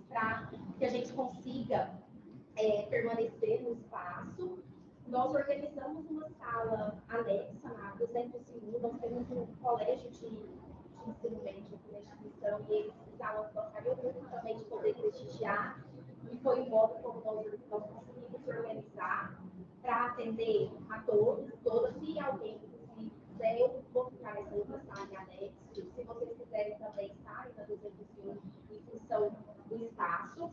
para que a gente consiga permanecer no espaço. Nós organizamos uma sala anexa na 201, nós temos um colégio de ensino médio aqui na instituição e eles gostariam muito também de poder prestigiar, e foi um modo como nós conseguimos organizar para atender a todos, todas. Se alguém quiser, eu vou ficar nessa outra sala de anexo, se vocês quiserem também estarem na 201 em função do espaço.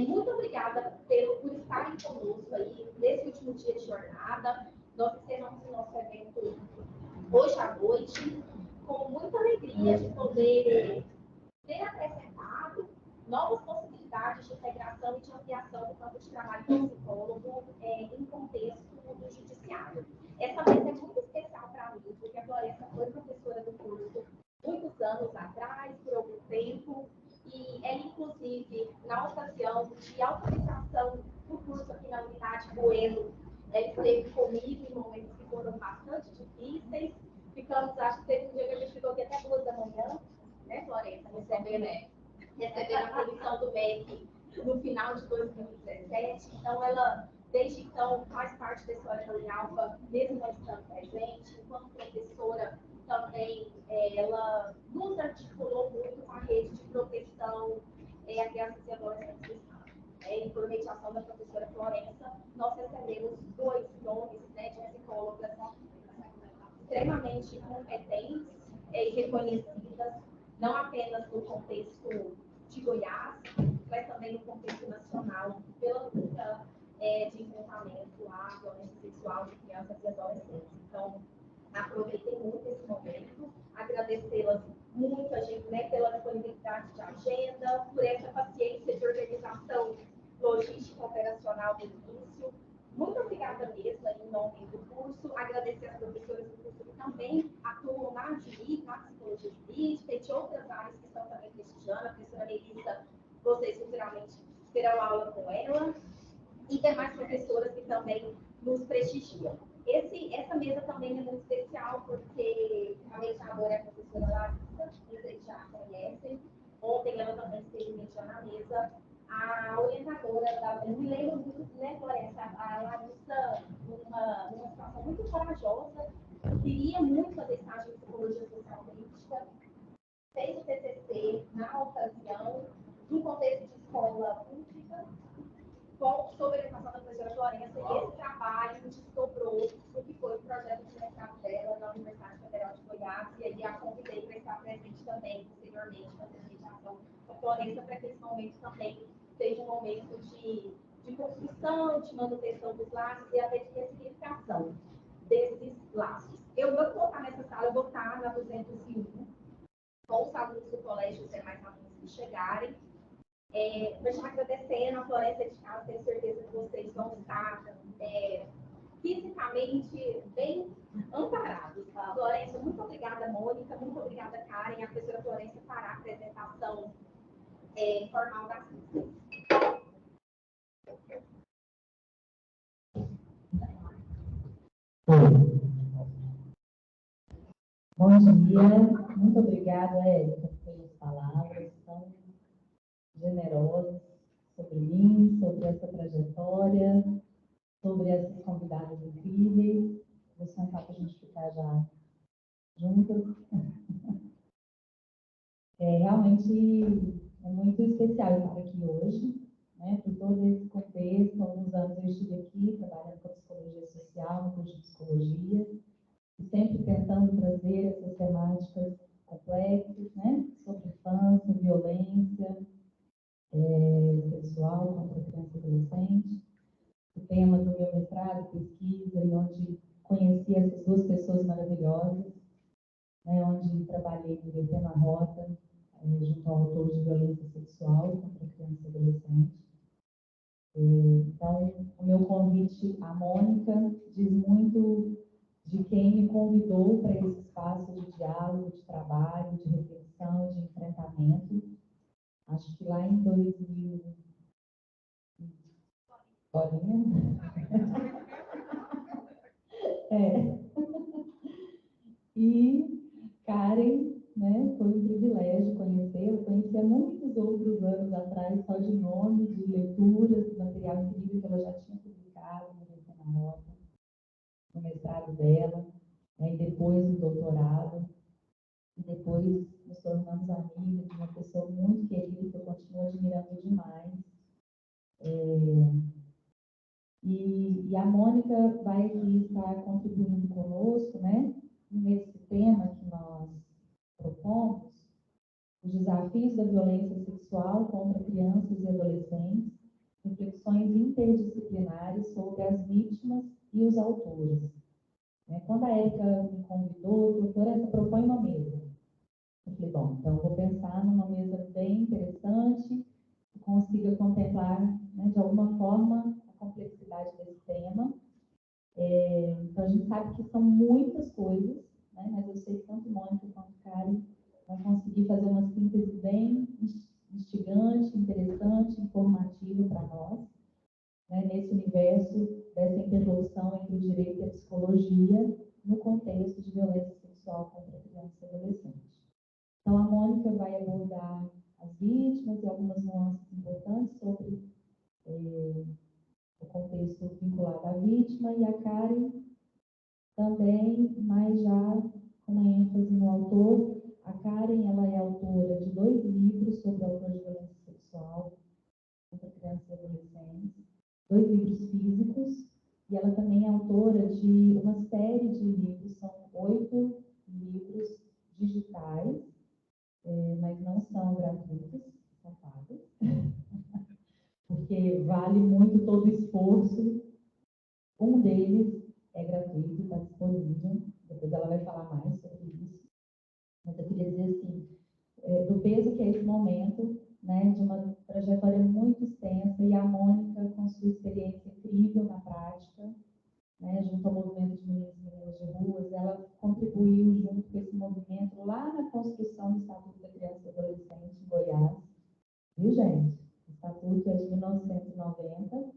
Muito obrigada por estarem conosco aí nesse último dia de jornada. Nós encerramos o nosso evento hoje à noite, com muita alegria de poder ter apresentado novas possibilidades de integração e de ampliação do campo de trabalho do psicólogo em contexto do judiciário. Essa mesa é muito especial para mim, porque a Florença foi professora do curso muitos anos atrás, por algum tempo, e ela, inclusive, na ocasião de autorização do curso aqui na Unidade Bueno, ela esteve comigo em momentos que foram bastante difíceis. Ficamos, acho que teve um dia que a gente ficou aqui até 2 da manhã, né, Florença? Recebendo a comissão do MEC no final de 2017. Então, ela, desde então, faz parte da história da Unialfa, mesmo não estando presente. Enquanto professora, também ela nos articulou muito com a rede de proteção a crianças e adolescentes do Estado. Por mediação da professora Florença, nós recebemos 2 nomes, né, de psicólogas extremamente competentes e reconhecidas, não apenas no contexto de Goiás, mas também no contexto nacional, pela luta de enfrentamento à violência sexual de crianças e adolescentes. Então, aproveitei muito esse momento, agradecê-las muito, a gente, né, pela disponibilidade de agenda, por essa paciência de organização logística operacional do início. Muito obrigada mesmo, em nome do curso. Agradecer às professoras do curso que também atuam na ADI, na psicologia jurídica, e de outras áreas que estão também prestigiando. A professora Melissa, vocês futuramente terão aula com ela. E demais professoras que também nos prestigiam. Essa mesa também é muito especial, porque a mediadora é a professora Larissa, vocês já conhecem. Ontem ela também esteve mediando a mesa. A orientadora da... Eu me lembro muito, né, Florença? A Larissa, numa situação muito corajosa, queria muito fazer estágio em psicologia social crítica, fez o TCC na ocasião, no contexto de escola pública, sob a orientação da professora Florença, e esse trabalho desdobrou o que foi o projeto de mestrado dela na Universidade Federal de Goiás, e aí a convidei para estar presente também, posteriormente, fazendo mediação com a Florença, para que esse momento também seja um momento de construção, de manutenção dos laços e até de ressignificação desses laços. Eu vou colocar nessa sala, eu vou estar na 201, com os alunos do colégio, os demais alunos que chegarem. Vou estar agradecendo a Floresta de Casa, tenho certeza que vocês vão estar fisicamente bem amparados. Florença, muito obrigada, Mônica, muito obrigada, Karen, a professora Florença fará a apresentação formal das listas. Bom dia, muito obrigada, Érica, pelas palavras tão generosas sobre mim, sobre essa trajetória, sobre essas convidadas incríveis. Vou sentar para a gente ficar já juntas. Realmente é muito especial estar aqui hoje, né, por todo esse contexto. Há alguns anos eu estive aqui trabalhando com a psicologia social, no curso de psicologia, e sempre tentando trazer essas temáticas complexas, né, sobre infância, violência sexual contra criança e adolescente. O tema do meu mestrado, pesquisa, e onde conheci essas 2 pessoas maravilhosas, né, onde trabalhei invertendo a rota, junto ao autor de violência sexual contra criança e adolescente. Então, o meu convite à Mônica diz muito de quem me convidou para esse espaço de diálogo, de trabalho, de reflexão, de enfrentamento. Acho que lá em 2000... E Karen, né, foi um privilégio conhecê-la. Conheci há muitos muitos outros anos atrás, só de nome, de leituras, material incrível que ela já tinha publicado no Livro na Rota, no mestrado dela, né, e depois no doutorado. E depois nos tornamos amigos de uma pessoa muito querida que eu continuo admirando demais. E a Mônica vai aqui estar contribuindo conosco, né, nesse tema que nós propomos, os desafios da violência sexual contra crianças e adolescentes, reflexões interdisciplinares sobre as vítimas e os autores. Quando a Érica me convidou, doutora, essa propõe uma mesa. Eu falei, bom, então eu vou pensar numa mesa bem interessante, que consiga contemplar, né, de alguma forma, a complexidade desse tema. Então, a gente sabe que são muitas coisas, né, mas eu sei que tanto Mônica quanto Karen vão conseguir fazer uma síntese bem instigante, interessante, informativa para nós, né, nesse universo dessa interlocução entre o direito e a psicologia no contexto de violência sexual contra criança e adolescente. Então, a Mônica vai abordar as vítimas e algumas nuances importantes sobre o contexto vinculado à vítima, e a Karen também, mas já com uma ênfase no autor. A Karen, ela é autora de 2 livros sobre autor de violência sexual contra crianças e adolescentes, 2 livros físicos, e ela também é autora de uma série de livros, são 8 livros digitais, mas não são gratuitos, são pagos, porque vale muito todo o esforço. Um deles é gratuito, está disponível, depois ela vai falar mais sobre isso. Mas eu queria dizer assim, do peso que é esse momento, né, de uma trajetória muito extensa, e a Mônica, com sua experiência incrível na prática, né, junto ao movimento de meninos e meninas de ruas, ela contribuiu junto com esse movimento lá na construção do Estatuto da Criança e Adolescente em Goiás. Viu, gente? O Estatuto é de 1990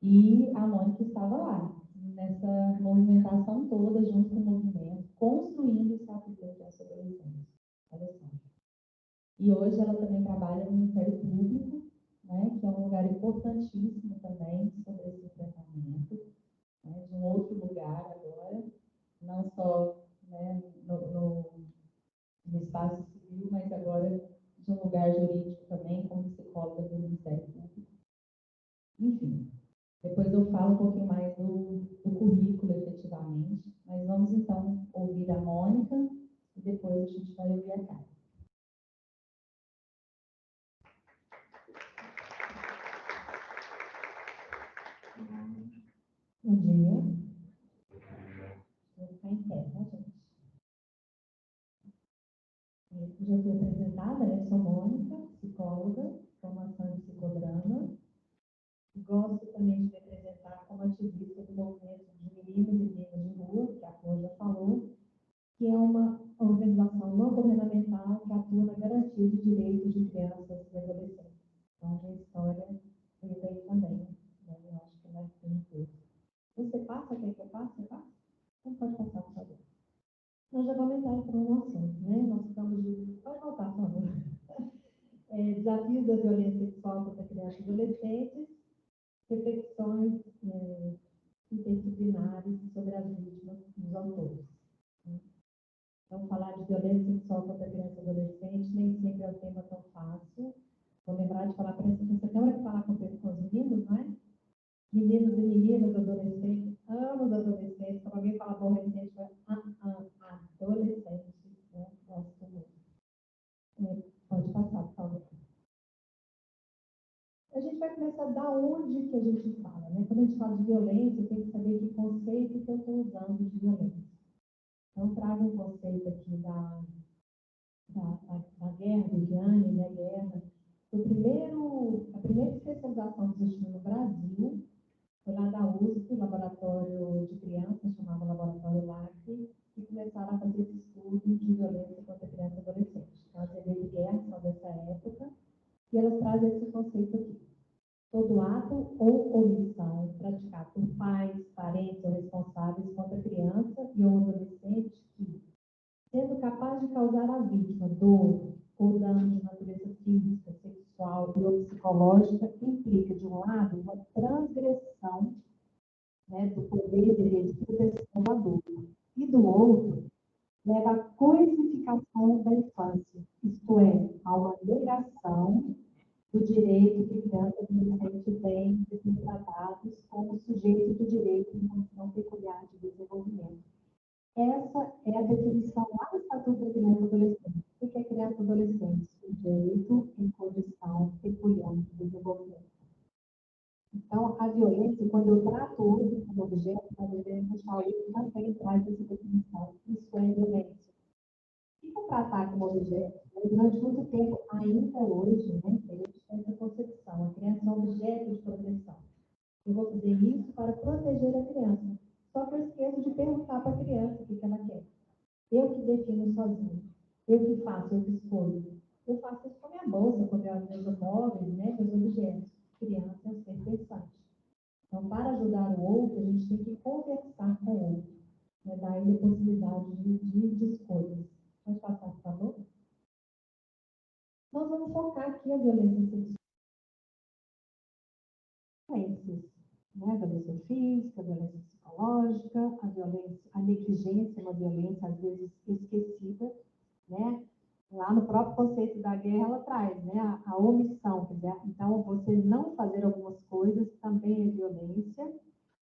e a Mônica estava lá, nessa movimentação toda, junto com o movimento, construindo o Estatuto da Criança e Adolescente. Olha só. E hoje ela também trabalha no Ministério Público, né, que é um lugar importantíssimo também sobre esse enfrentamento, né, de um outro lugar agora, não só, né, no espaço civil, mas agora de um lugar jurídico também, como psicóloga do Ministério Público. Enfim, depois eu falo um pouquinho mais do currículo, efetivamente, mas vamos então ouvir a Mônica e depois a gente vai ouvir a Karen. Bom dia. Vou ficar em pé, tá, gente? Já fui apresentada, né? Sou Mônica, psicóloga, formação em psicodrama. Gosto também de me apresentar como ativista do movimento de meninos e meninas de rua, que a Flor já falou, que é uma organização não governamental que atua na garantia de direitos de crianças e adolescentes. Então, a história veio daí também, né? Eu acho que nós temos tudo. Você passa? Quer que eu passe? Você passa? Então, pode passar, por favor. Nós já vamos entrar para um assunto, né? Nós estamos de... Pode voltar, por favor. Desafios da violência sexual contra crianças e adolescentes, reflexões interdisciplinares sobre as vítimas dos autores. Então, falar de violência sexual contra criança e adolescente nem sempre é um tema tão fácil. Vou lembrar de falar para essa câmera que falar com os meninos, não é? Meninos e meninas, adolescentes, amo os adolescentes. Quando alguém fala adolescente, vai adolescente, né? Gosto muito. Pode passar, por favor. A gente vai começar da onde que a gente fala, né? Quando a gente fala de violência, tem que saber que conceito que eu estou usando de violência. Então, trago um conceito aqui da guerra, Viviane, e a guerra. A primeira especialização que existiu no Brasil foi lá da USP, laboratório de crianças, chamava Laboratório LAC, que começaram a fazer esse estudo de violência contra criança e adolescente. Então, as TVs de guerra são dessa época, e elas trazem esse conceito aqui. Todo ato ou omissão praticado por pais, parentes ou responsáveis contra criança e ou adolescente que, sendo capaz de causar à vítima dor ou dano de natureza física, psicológica implica, de um lado, uma transgressão, né, do poder de proteção do adulto, e do outro, leva à coisificação da infância, isto é, a uma negação do direito que criança e adolescente têm de ser tratados como sujeitos do direito em condição peculiar de desenvolvimento. Essa é a definição lá do Estatuto da Criança e Adolescente. O que é criança e adolescente? Sujeito em condição peculiar de desenvolvimento. Então, a violência, quando eu trato o outro como objeto, a violência também traz essa definição. Isso é violência. E para tratar como objeto, durante muito tempo, ainda hoje, né, a gente tem essa concepção, a criança é um objeto de proteção. Eu vou fazer isso para proteger a criança. Só que eu esqueço de perguntar para a criança o que ela quer. Eu que defino sozinho. Eu que faço, eu que escolho. Eu faço isso com a minha bolsa, com meus móveis, né, meus objetos. Criança é um ser pensante. Então, para ajudar o outro, a gente tem que conversar com o outro. Né, dar ele a possibilidade de escolhas. Pode passar, por favor? Nós vamos focar aqui a violência sexual. Né? A violência física, a violência psicológica, a negligência, uma violência às vezes esquecida, né? Lá no próprio conceito da guerra ela traz, né? A omissão, quer dizer, então você não fazer algumas coisas também é violência.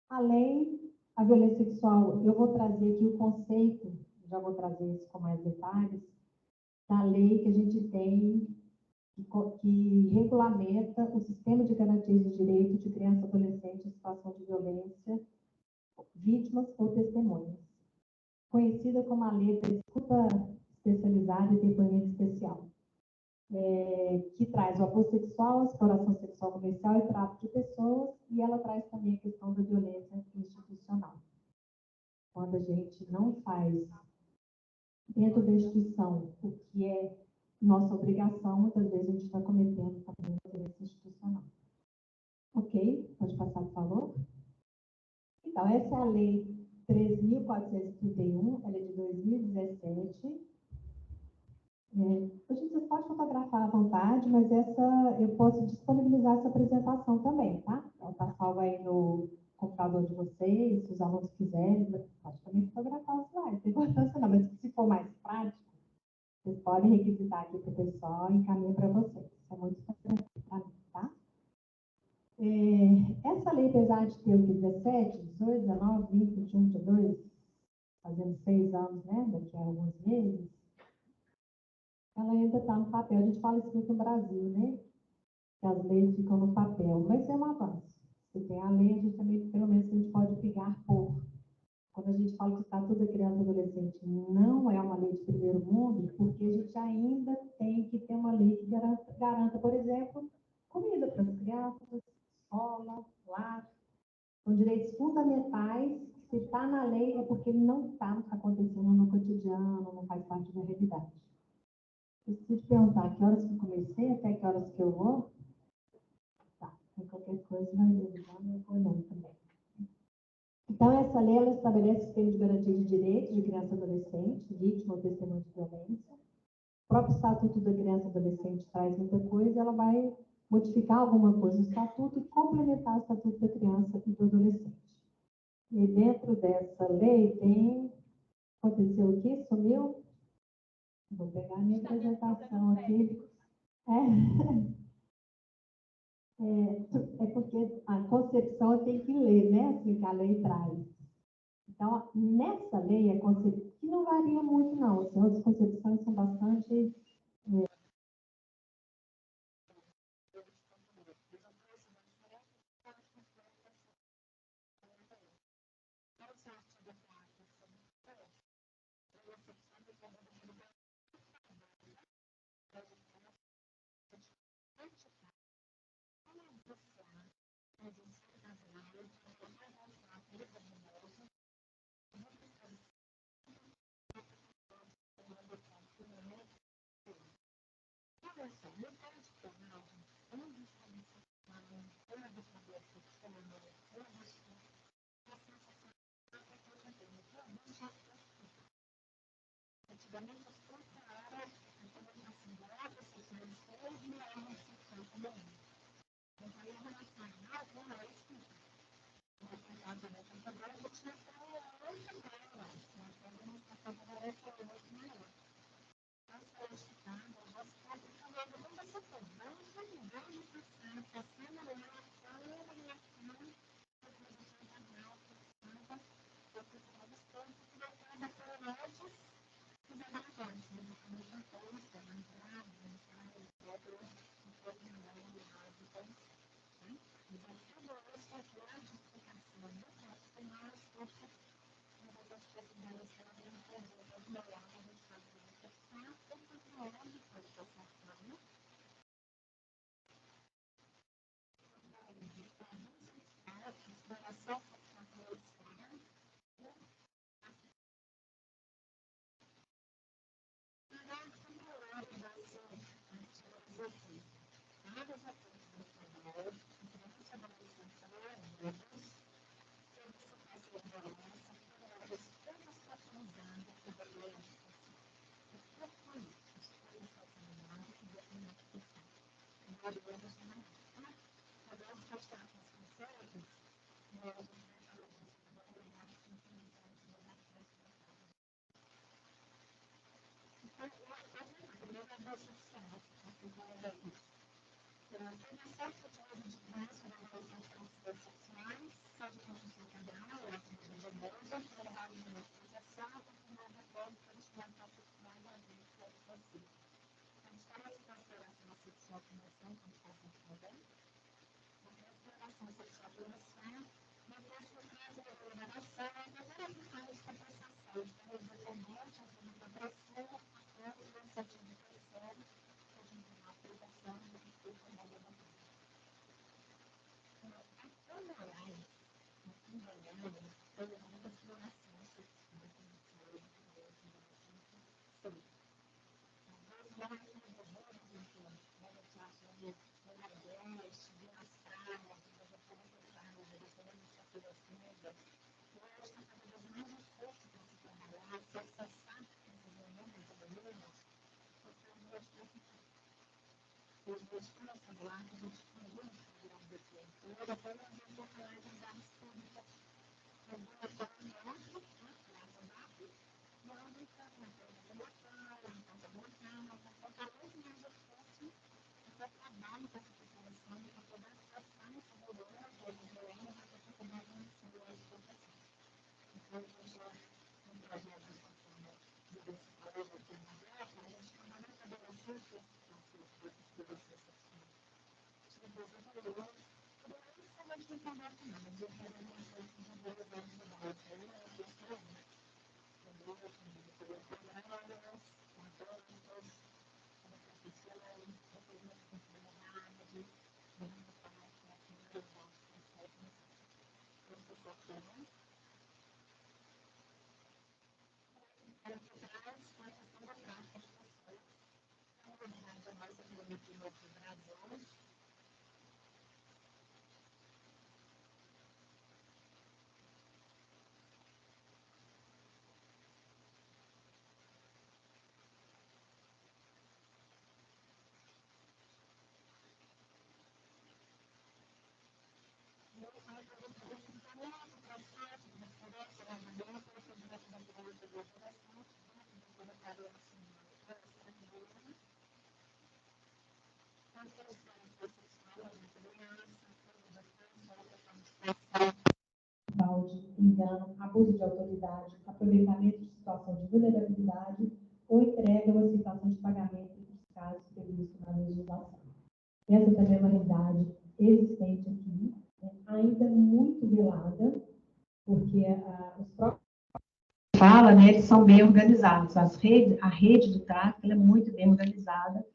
Além da violência sexual, eu vou trazer aqui o conceito, já vou trazer isso com mais detalhes, da lei que a gente tem que regulamenta o sistema de garantias de direito de criança e adolescente em situação de violência, vítimas ou testemunhas, conhecida como a lei da escuta especializada e depoimento especial, que traz o abuso sexual, a exploração sexual comercial e tráfico de pessoas, e ela traz também a questão da violência institucional. Quando a gente não faz dentro da instituição o que é nossa obrigação, muitas vezes a gente está cometendo também violência institucional. Ok? Pode passar, por favor? Então, essa é a lei 3.431, ela é de 2017. Gente, vocês podem fotografar à vontade, mas eu posso disponibilizar essa apresentação também, tá? Ela está salva aí no computador de vocês, se os alunos quiserem, pode também fotografar os slides, não tem importância não, mas se for mais prático, vocês podem requisitar aqui para o pessoal e encaminhar para vocês. Isso é muito importante para mim, tá? Essa lei, apesar de ter o 17, 18, 19, 20, 21, 22, fazendo 6 anos, né, daqui a alguns meses, ela ainda está no papel. A gente fala isso muito no Brasil, né? Que as leis ficam no papel, mas é um avanço. Se tem a lei, a gente também, pelo menos, a gente pode pegar por. Quando a gente fala que o Estatuto da Criança e Adolescente não é uma lei de primeiro mundo, porque a gente ainda tem que ter uma lei que garanta, por exemplo, comida para as crianças, escola, lar. São direitos fundamentais. Se está na lei, é porque ele não está acontecendo no cotidiano, não faz parte da realidade. Eu preciso te perguntar que horas que eu comecei, até que horas que eu vou? Tá, qualquer coisa vai me ajudar, eu vou olhando também. Então, essa lei, ela estabelece o sistema de garantia de direitos de criança e adolescente, vítima ou testemunha de violência. O próprio Estatuto da Criança e Adolescente traz muita coisa, ela vai modificar alguma coisa no Estatuto e complementar o Estatuto da Criança e do Adolescente. E dentro dessa lei tem... Aconteceu o quê? Sumiu? Vou pegar a minha apresentação aqui. É porque a concepção eu tenho que ler, né? Assim que a lei traz. Então, nessa lei, a concepção, que não varia muito, não. As outras concepções são bastante... Fraude, engano, abuso de autoridade, aproveitamento de situação de vulnerabilidade ou entrega ou aceitação de pagamento nos casos previstos na legislação. Essa também é uma realidade existente aqui, ainda muito velada, porque os próprios fala, né, eles são bem organizados. A rede do tráfico ela é muito bem organizada,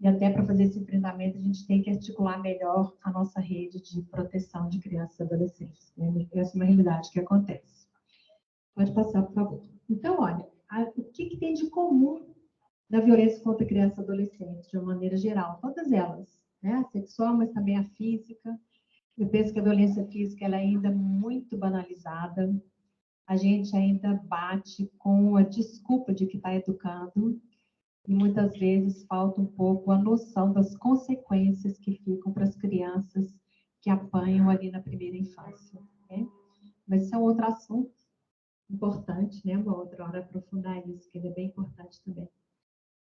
e até para fazer esse enfrentamento a gente tem que articular melhor a nossa rede de proteção de crianças e adolescentes. Né? Essa é uma realidade que acontece. Pode passar, por favor. Então, olha, o que tem de comum na violência contra crianças e adolescentes, de uma maneira geral? Todas elas, né? A sexual, mas também a física. Eu penso que a violência física ela é ainda muito banalizada. A gente ainda bate com a desculpa de que está educando, e muitas vezes falta um pouco a noção das consequências que ficam para as crianças que apanham ali na primeira infância. Né? Mas isso é um outro assunto importante, né? Uma outra hora aprofundar isso, que ele é bem importante também.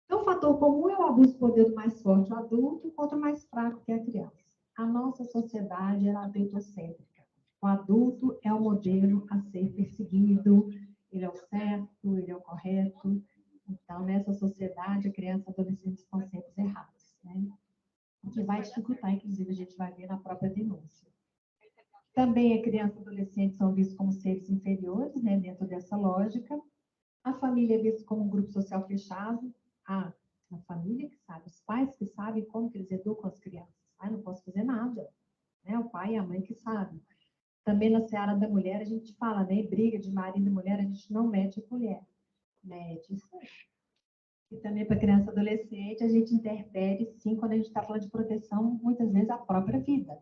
Então, o fator comum é o abuso do poder do mais forte, o adulto, contra o mais fraco, que é a criança. A nossa sociedade é adultocêntrica. O adulto é o modelo a ser perseguido, ele é o certo, ele é o correto. Então, nessa sociedade, a criança e a adolescente estão sempre errados, né? O que vai dificultar, inclusive, a gente vai ver na própria denúncia. Também a criança e a adolescente são vistos como seres inferiores, né, dentro dessa lógica. A família é vista como um grupo social fechado. A família que sabe, os pais que sabem como que eles educam as crianças. Eu não posso fazer nada, né? O pai e a mãe que sabem. Também na seara da mulher, a gente fala, né, briga de marido e mulher, a gente não mete a colher. Mete isso aí. E também para criança e adolescente, a gente interfere, sim, quando a gente está falando de proteção, muitas vezes a própria vida.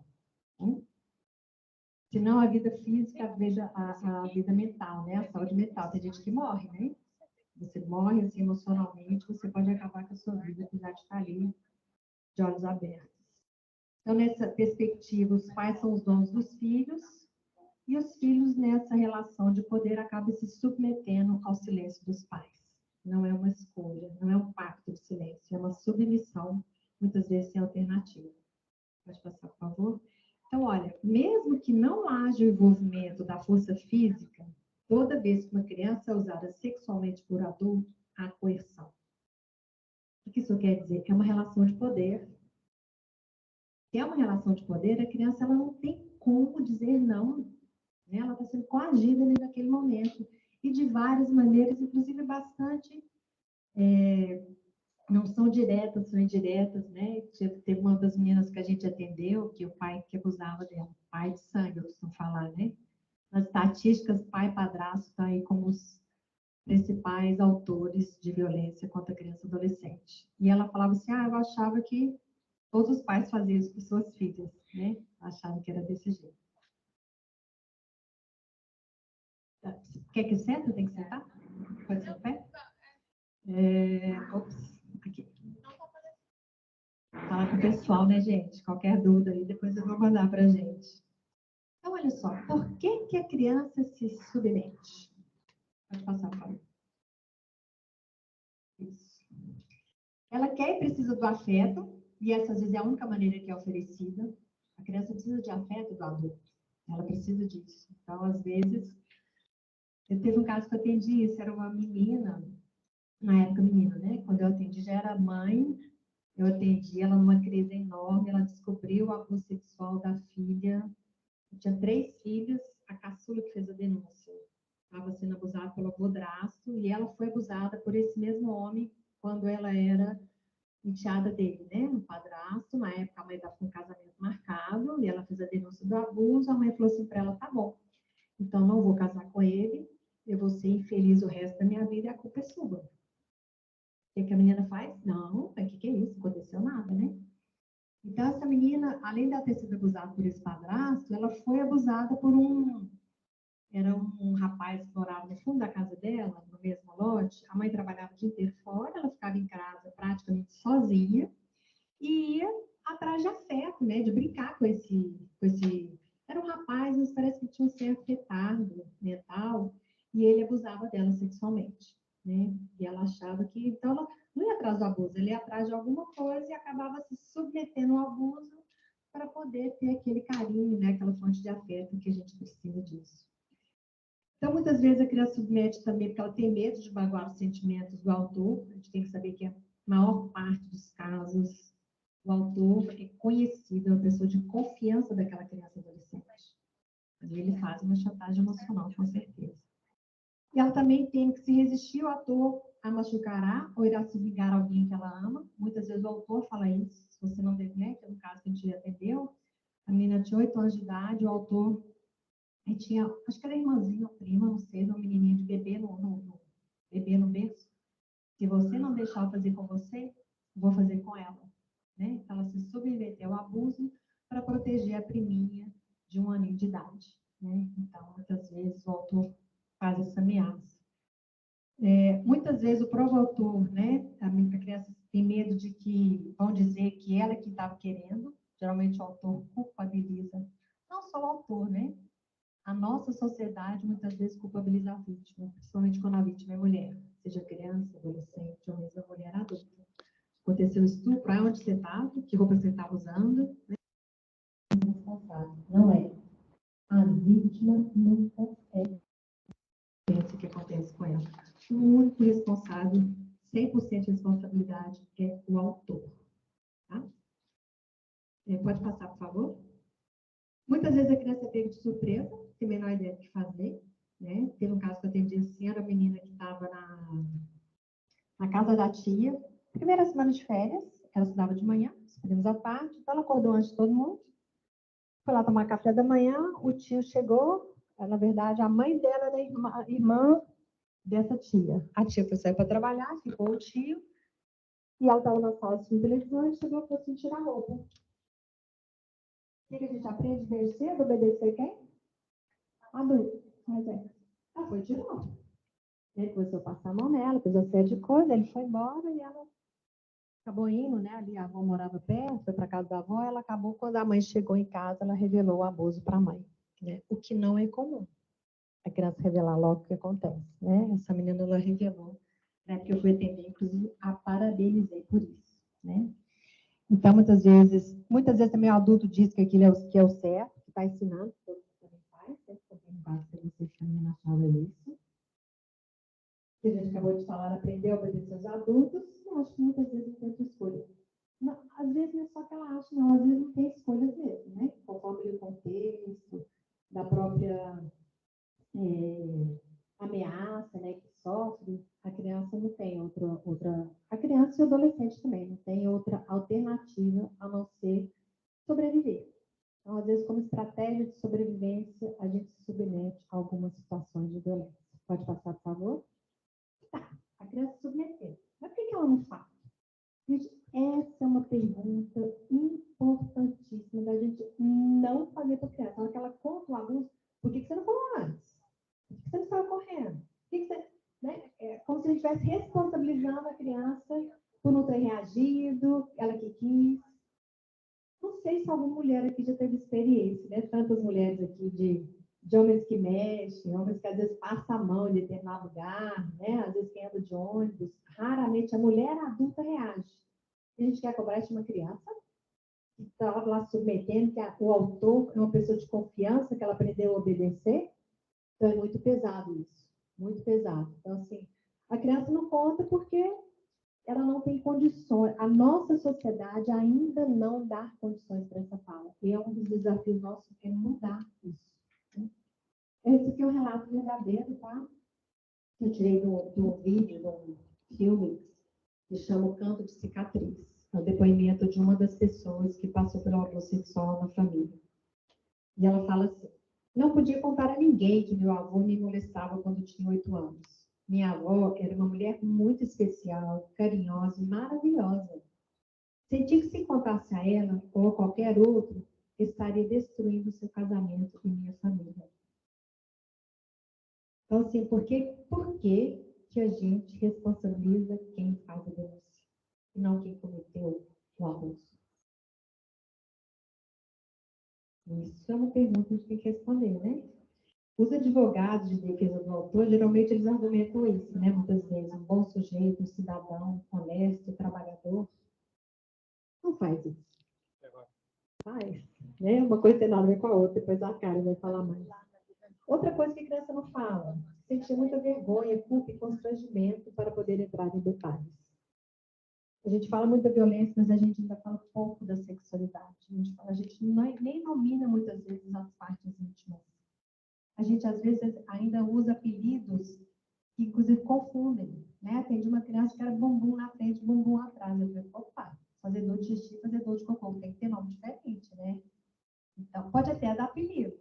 Se não a vida física, a vida mental, né? A saúde mental. Tem gente que morre, né? Você morre assim, emocionalmente, você pode acabar com a sua vida, apesar de estar ali de olhos abertos. Então, nessa perspectiva, os pais são os donos dos filhos, e os filhos, nessa relação de poder, acabam se submetendo ao silêncio dos pais. Não é uma escolha, não é um pacto de silêncio, é uma submissão, muitas vezes sem alternativa. Pode passar, por favor? Então, olha, mesmo que não haja o envolvimento da força física, toda vez que uma criança é usada sexualmente por adulto, há coerção. O que isso quer dizer? É uma relação de poder. Se é uma relação de poder, a criança ela não tem como dizer não. Né? Ela está sendo coagida ali naquele momento. E de várias maneiras, inclusive bastante, não são diretas, são indiretas, né? Teve uma das meninas que a gente atendeu, que o pai que abusava dela, pai de sangue, eu costumo falar, né? Nas estatísticas, pai e padrasto estão aí como os principais autores de violência contra criança e adolescente. E ela falava assim, eu achava que todos os pais faziam isso com suas filhas, né? Achavam que era desse jeito. Quer que senta? Tem que sentar? Pode ser o pé? Aqui. Fala com o pessoal, né, gente? Qualquer dúvida aí, depois eu vou mandar pra gente. Então, olha só, por que a criança se submete? Pode passar, por favor. Isso. Ela quer e precisa do afeto, e essa às vezes é a única maneira que é oferecida. A criança precisa de afeto do adulto. Ela precisa disso. Então, às vezes, teve um caso que eu atendi isso, era uma menina, na época menina, né? Quando eu atendi já era mãe, eu atendi ela numa crise enorme, ela descobriu o abuso sexual da filha. Tinha 3 filhos, a caçula que fez a denúncia. Estava sendo abusada pelo padrasto e ela foi abusada por esse mesmo homem quando ela era enteada dele, né? Um padrasto. Na época a mãe estava com um casamento marcado e ela fez a denúncia do abuso. A mãe falou assim para ela: tá bom, então não vou casar com ele, eu vou ser infeliz o resto da minha vida e a culpa é sua. O que a menina faz? Não, o que é isso? Não aconteceu nada, né? Então, essa menina, além de ela ter sido abusada por esse padrasto, ela foi abusada por era um rapaz que morava no fundo da casa dela, no mesmo lote. A mãe trabalhava o dia inteiro fora, ela ficava em casa praticamente sozinha e ia atrás de afeto, né? De brincar com esse... Era um rapaz, mas parece que tinha um certo retardo mental e ele abusava dela sexualmente, né? E ela achava que... Então, ela não ia atrás do abuso, ele ia atrás de alguma coisa e acabava se submetendo ao abuso para poder ter aquele carinho, né? Aquela fonte de afeto que a gente precisa disso. Então, muitas vezes a criança submete também porque ela tem medo de magoar os sentimentos do autor. A gente tem que saber que a maior parte dos casos, o autor é conhecido, é uma pessoa de confiança daquela criança e adolescente. Mas ele faz uma chantagem emocional, com certeza. E ela também tem que se resistir, o autor a machucará ou irá se vingar alguém que ela ama. Muitas vezes o autor fala isso, se você não deve, né? Que é um caso que a gente atendeu. A menina tinha 8 anos de idade, o autor tinha, acho que era irmãzinha ou prima, não sei, uma menininha de bebê bebê no berço. Se você não deixar eu fazer com você, vou fazer com ela. Né? Então, ela se submeteu ao abuso para proteger a priminha de 1 aninho de idade. Né? Então, muitas vezes o autor faz essa ameaça. Muitas vezes o próprio autor, né, a criança tem medo de que vão dizer que ela que estava querendo. Geralmente o autor culpabiliza, não só o autor, né? A nossa sociedade muitas vezes culpabiliza a vítima, principalmente quando a vítima é mulher, seja criança, adolescente ou mesmo mulher adulta. Aconteceu estupro, onde você estava, que roupa você estava usando. Né? Não é. A vítima nunca é. Pensa que acontece com ela. O único responsável, 100% de responsabilidade, é o autor. Tá? Pode passar, por favor? Muitas vezes a criança é pega de surpresa, tem a menor ideia do que fazer. Né? Teve um caso que eu atendi assim, era a menina que estava na casa da tia, primeira semana de férias, ela estudava de manhã, escolhemos a parte, então ela acordou antes de todo mundo, foi lá tomar café da manhã, o tio chegou, na verdade a mãe dela era irmã dessa tia. A tia foi sair para trabalhar, ficou o tio, e ela estava na sala de televisão e chegou para assim, tirar a roupa. O que a gente aprende desde cedo? Obedecer quem? Adulto. Mas ela foi de novo. Ele começou a passar a mão nela, fez uma série de coisas, ele foi embora e ela acabou indo, né? Ali a avó morava perto, foi para casa da avó, ela acabou, quando a mãe chegou em casa, ela revelou o abuso para a mãe, né? O que não é comum. A criança revelar logo o que acontece, né? Essa menina, ela revelou, né? Porque eu fui atender, inclusive, a parabenizei por isso, né? Então, muitas vezes também o adulto diz que aquilo que é o certo, que está ensinando, que todo mundo também faz, né? Também basta você que a menina fala isso. Que a gente acabou de falar, aprender a obedecer aos adultos, eu acho que muitas vezes tem outra escolha. Não, às vezes não é só que ela acha, não, às vezes não tem escolhas mesmo, né? Conforme o contexto, da própria ameaça, né, que sofre, a criança não tem outra. A criança e o adolescente também não tem outra alternativa a não ser sobreviver. Então, às vezes, como estratégia de sobrevivência, a gente se submete a algumas situações de violência. Pode passar, por favor? Tá, a criança se submeteu. Mas por que ela não faz? Gente, essa é uma pergunta importantíssima da gente não fazer para a criança. Na hora que ela conta o abuso, por que você não falou antes? Por que você não estava correndo? Por que você, né? É como se a gente estivesse responsabilizando a criança por não ter reagido, ela que quis. Não sei se alguma mulher aqui já teve experiência, né? Tantas mulheres aqui de homens que mexem, homens que às vezes passam a mão em determinado lugar, né? Às vezes quem anda de ônibus. Raramente a mulher adulta reage. A gente quer cobrar de uma criança que está lá submetendo, que o autor é uma pessoa de confiança, que ela aprendeu a obedecer. Então, é muito pesado isso. Muito pesado. Então, assim, a criança não conta porque ela não tem condições. A nossa sociedade ainda não dá condições para essa fala. E é um dos desafios nossos, é mudar isso. Né? Esse aqui é um relato verdadeiro, tá? Eu tirei de um vídeo, de um filme, que chama O Canto de Cicatriz. É o depoimento de uma das pessoas que passou pelo abuso sexual na família. E ela fala assim: não podia contar a ninguém que meu avô me molestava quando tinha 8 anos. Minha avó era uma mulher muito especial, carinhosa e maravilhosa. Senti que se contasse a ela ou a qualquer outro, estaria destruindo seu casamento e minha família. Então, assim, por que a gente responsabiliza quem faz a denúncia e não quem cometeu o abuso? Isso é uma pergunta que a gente tem que responder, né? Os advogados de defesa do autor, geralmente eles argumentam isso, né? Muitas vezes, um bom sujeito, um cidadão honesto, trabalhador, não faz isso. Faz, né? Uma coisa tem nada a ver com a outra, depois a Karen vai falar mais. Outra coisa que a criança não fala, sentir muita vergonha, culpa e constrangimento para poder entrar em detalhes. A gente fala muito da violência, mas a gente ainda fala pouco da sexualidade. A gente nem nomina muitas vezes as partes íntimas. A gente, às vezes, ainda usa apelidos que, inclusive, confundem. Né? Atendi uma criança que era bumbum na frente, bumbum atrás. Eu falei, opa, fazedor de xixi, fazedor de cocô. Tem que ter nome diferente, né? Então, pode até dar apelido.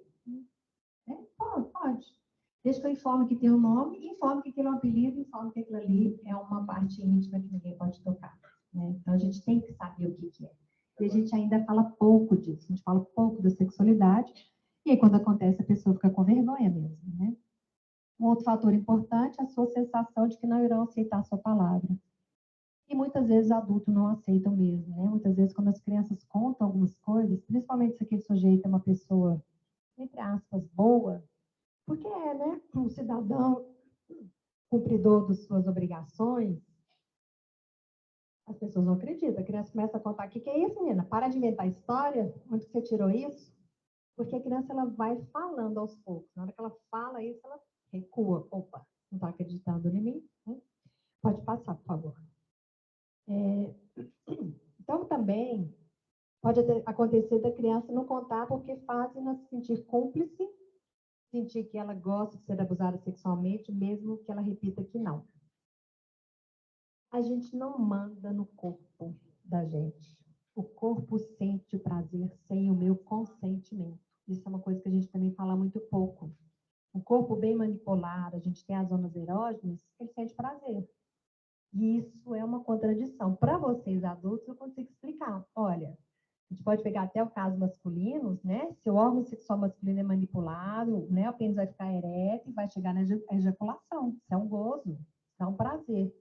Né? Pode. Desde que eu informe que tem um nome, informe que aquilo é um apelido, informe que aquilo ali é uma parte íntima que ninguém pode tocar. Né? Então, a gente tem que saber o que é. E a gente ainda fala pouco disso. A gente fala pouco da sexualidade. E aí, quando acontece, a pessoa fica com vergonha mesmo, né? Um outro fator importante é a sua sensação de que não irão aceitar a sua palavra. E muitas vezes adultos não aceitam mesmo, né? Muitas vezes, quando as crianças contam algumas coisas, principalmente se aquele sujeito é uma pessoa, entre aspas, boa, porque é, né? Um cidadão cumpridor das suas obrigações, as pessoas não acreditam. A criança começa a contar: o que é isso, menina? Para de inventar história. Onde você tirou isso? Porque a criança, ela vai falando aos poucos. Na hora que ela fala isso, ela recua. Opa, não está acreditando em mim? Né? Pode passar, por favor. Então, também pode acontecer da criança não contar porque fazem-na se sentir cúmplice, sentir que ela gosta de ser abusada sexualmente, mesmo que ela repita que não. A gente não manda no corpo da gente. O corpo sente o prazer sem o meu consentimento. Isso é uma coisa que a gente também fala muito pouco. O corpo bem manipulado, a gente tem as zonas erógenas, ele sente prazer. E isso é uma contradição. Para vocês adultos, eu consigo explicar. Olha, a gente pode pegar até o caso masculino, né? Se o órgão sexual masculino é manipulado, né? O pênis vai ficar ereto e vai chegar na ejaculação. Isso é um gozo, isso é um prazer.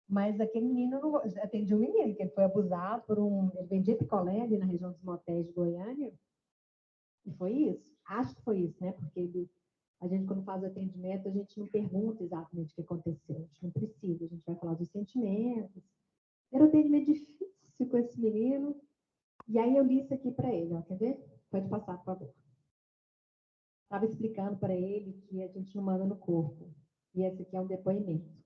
Mas aquele menino, não, atendi um menino, que ele foi abusado por ele vendia picolé ali na região dos motéis de Goiânia, e foi isso. Acho que foi isso, né? Porque a gente, quando faz o atendimento, a gente não pergunta exatamente o que aconteceu, a gente não precisa, a gente vai falar dos sentimentos. Era um atendimento difícil com esse menino, e aí eu li isso aqui para ele, ó, quer ver? Pode passar, por favor. Estava explicando para ele que a gente não manda no corpo, e esse aqui é um depoimento.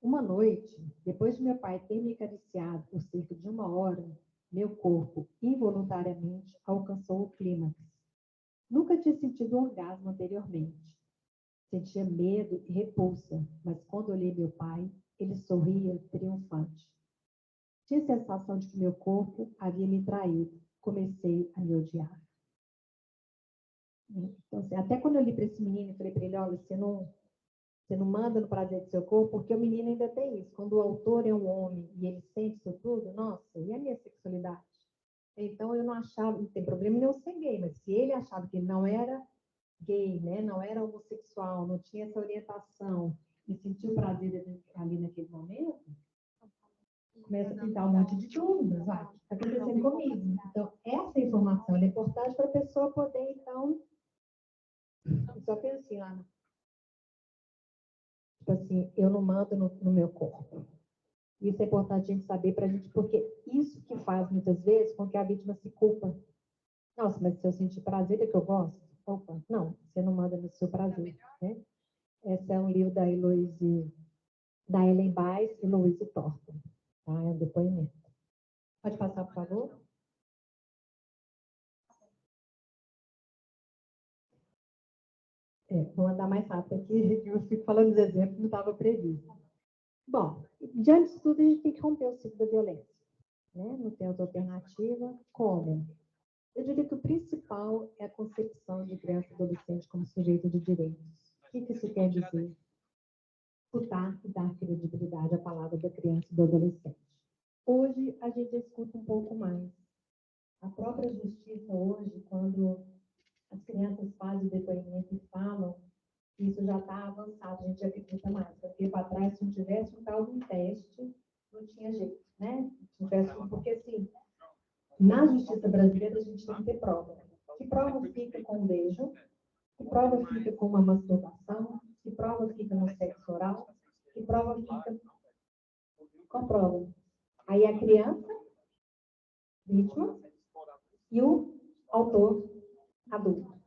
Uma noite, depois de meu pai ter me acariciado por cerca de 1 hora, meu corpo, involuntariamente, alcançou o clímax. Nunca tinha sentido orgasmo anteriormente. Sentia medo e repulsa, mas quando olhei meu pai, ele sorria triunfante. Tinha a sensação de que meu corpo havia me traído. Comecei a me odiar. Então, assim, até quando eu li para esse menino, eu falei para ele, olha, você não manda no prazer do seu corpo, porque o menino ainda tem isso. Quando o autor é um homem e ele sente isso tudo, nossa, e a minha sexualidade? Então, eu não achava, não tem problema nenhum ser gay, mas se ele achava que ele não era gay, né, não era homossexual, não tinha essa orientação e sentiu prazer ali naquele momento, começa a pintar um monte de dúvidas, vai, está acontecendo comigo. Então, essa informação é importante para a pessoa poder, então, eu só penso assim, lá, tipo assim, eu não mando no meu corpo. Isso é importante a gente saber para a gente, porque isso que faz muitas vezes com que a vítima se culpa. Nossa, mas se eu sentir prazer é que eu gosto? Opa, não, você não manda no seu prazer, né? Esse é um livro da Ellen Bass e Louise Thornton, tá? É um depoimento. Pode passar, por favor? Vou andar mais rápido aqui, eu fico falando dos exemplos que não estava previsto. Bom, diante disso tudo, a gente tem que romper o ciclo da violência, né? Não tem outra alternativa. Como? Eu diria que o principal é a concepção de criança e adolescente como sujeito de direitos. O que isso quer dizer? Escutar e dar credibilidade à palavra da criança e do adolescente. Hoje, a gente escuta um pouco mais. A própria justiça hoje, quando as crianças fazem o depoimento e falam, isso já está avançado, a gente acredita mais. Porque para trás, se não tivesse um tal de um teste, não tinha jeito, né? Porque, assim, na justiça brasileira, a gente tem que ter prova. Que prova fica com um beijo? Que prova fica com uma masturbação? Que prova fica no sexo oral? Que prova fica com prova? Aí a criança, vítima, e o autor, adulto.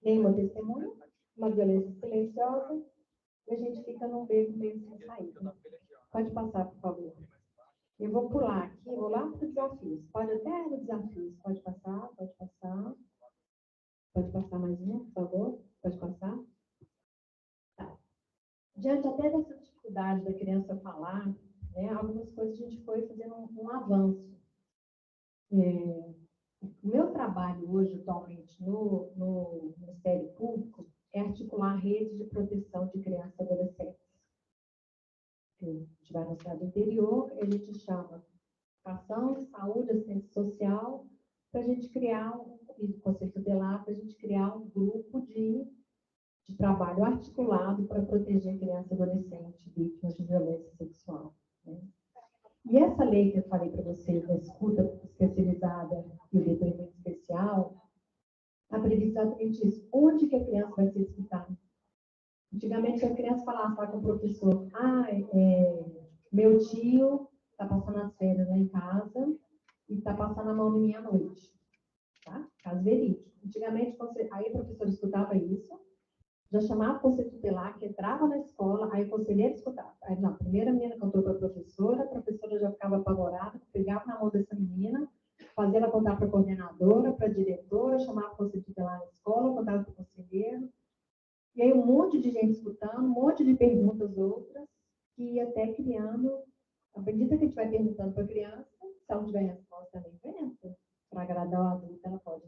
Nenhuma testemunha, uma violência silenciosa, e a gente fica num beco meio sem saída. Pode passar, por favor. Eu vou pular aqui, vou lá para os desafios. Pode até nos desafios. Pode passar, pode passar. Pode passar mais um, por favor? Pode passar? Tá. Diante até dessa dificuldade da criança falar, né, algumas coisas a gente foi fazendo um avanço. O meu trabalho hoje, atualmente, no Ministério Público, é articular redes de proteção de crianças e adolescentes. A gente vai no estado interior, a gente chama ação, saúde, assistência social, para a gente criar conselho tutelar, para a gente criar um grupo de trabalho articulado para proteger criança e adolescente vítimas de violência sexual. Né? E essa lei que eu falei para vocês, da escuta especializada e o depoimento especial, está previsto exatamente isso. Onde que a criança vai ser escutada? Antigamente, a criança falava com o professor, meu tio está passando as férias lá em casa e está passando a mão na minha noite. Tá? Caso verídico. Antigamente, aí o professor escutava isso, já chamava o conselho tutelar, que entrava na escola, aí o conselheiro escutava. Aí, não, a primeira menina contou para a professora já ficava apavorada, pegava na mão dessa menina, fazia ela contar para a coordenadora, para a diretora, chamava o conselho tutelar na escola, contava para o conselheiro. E aí um monte de gente escutando, um monte de perguntas outras, que ia até criando, à medida que a gente vai perguntando para a criança, se ela não tiver resposta, ela inventa. Para agradar o adulto, ela pode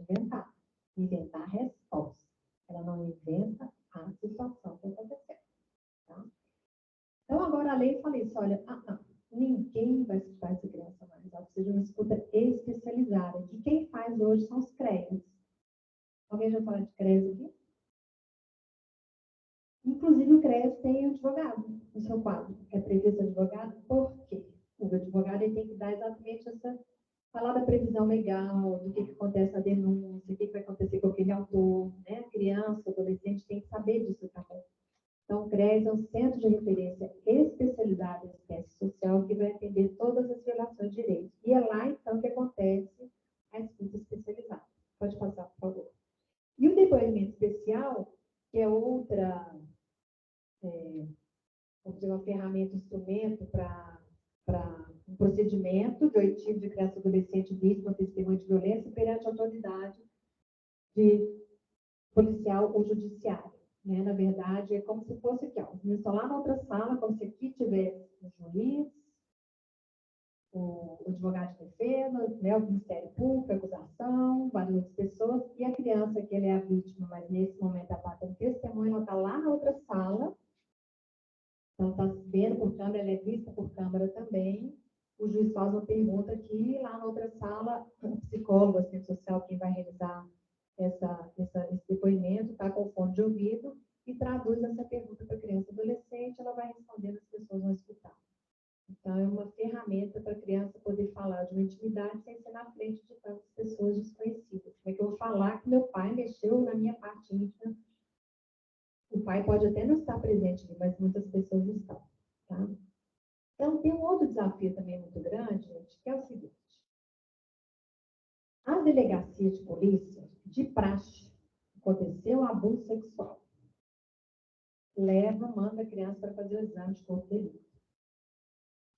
inventar a resposta. Ela não inventa a situação que aconteceu. Tá? Então, agora a lei fala isso, olha, ninguém vai escutar essa criança mais, ela precisa de uma escuta especializada, que quem faz hoje são os CREAs. Alguém já falou de CREAs aqui? Inclusive, o CREAS tem advogado no seu quadro. É previsto advogado, por quê? O advogado ele tem que dar exatamente essa, falar da previsão legal, do que acontece na denúncia, o que vai acontecer com aquele autor, né? A criança, adolescente tem que saber disso também. Então, o CREAS é um centro de referência especializado em assistência social que vai atender todas as violações de direitos. E é lá, então, que acontece a escuta especializada. Pode passar, por favor. E o depoimento especial, que é outra, vamos dizer, uma ferramenta, instrumento para um procedimento de oitivo de criança e adolescente vítima de testemunho de violência perante a autoridade de policial ou judiciário. Né? Na verdade, é como se fosse aqui, ó, os meninos estão lá na outra sala, como se aqui tivesse o juiz, o advogado de defesa, né, o Ministério Público, a acusação, várias outras pessoas, e a criança, que ela é a vítima, mas nesse momento a parte do testemunho, ela está lá na outra sala, então está vendo por câmera, ela é vista por câmera também, o juiz faz uma pergunta aqui, lá na outra sala, o psicólogo, assistente social, quem vai realizar esse depoimento, está com o fone de ouvido e traduz essa pergunta para a criança e adolescente, ela vai respondendo, as pessoas vão escutar. Então, é uma ferramenta para a criança poder falar de uma intimidade sem ser na frente de tantas pessoas desconhecidas. Como é que eu vou falar que meu pai mexeu na minha parte íntima? O pai pode até não estar presente, mas muitas pessoas estão. Tá? Então, tem um outro desafio também muito grande, gente, que é o seguinte. A delegacia de polícia, de praxe, aconteceu um abuso sexual. Manda a criança para fazer o exame de corpo de delito.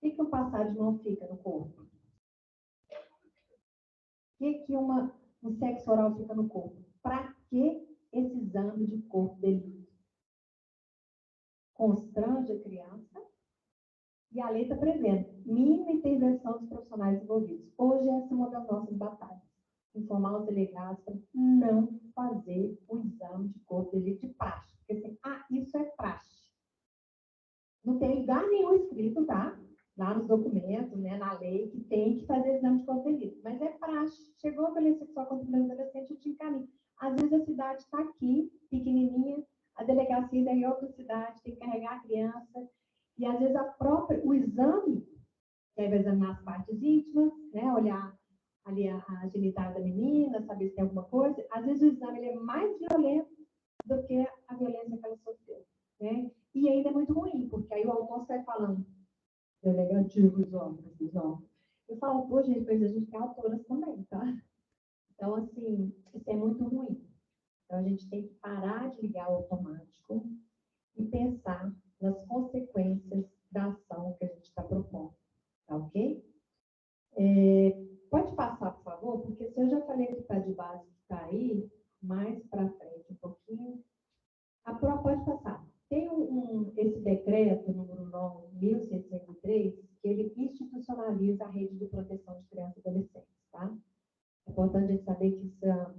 O que um passar de mão fica no corpo? O que um sexo oral fica no corpo? Para que esse exame de corpo de delito? Constrange a criança e a lei está prevendo mínima intervenção dos profissionais envolvidos. Hoje, essa é uma das nossas batalhas. Informar os delegados para não fazer o exame de corpo de delito de praxe. Porque assim, isso é praxe. Não tem lugar nenhum escrito, tá? Lá nos documentos, né, na lei, que tem que fazer exame de corpo de delito. Mas é praxe. Chegou a violência sexual contra o adolescente, eu te encaminho. Às vezes a cidade está aqui, pequenininha, a delegacia da em outra cidade, tem que carregar a criança. E às vezes o exame, que aí vai examinar as partes íntimas, né, olhar ali a genitália da menina, saber se tem alguma coisa. Às vezes o exame ele é mais violento do que a violência que ela sofreu. Né? E ainda é muito ruim, porque aí o autor sai falando, é negativo os homens. Eu falo, pô, gente, mas a gente tem autoras também, tá? Então, assim, isso é muito ruim. Então, a gente tem que parar de ligar o automático e pensar nas consequências da ação que a gente está propondo. Tá ok? Pode passar, por favor, porque se eu já falei que está de base, que está aí, mais para frente um pouquinho. A prova pode passar. Tem esse decreto, número 9.103, que ele institucionaliza a rede de proteção de crianças e adolescentes, tá? É importante a gente saber que essa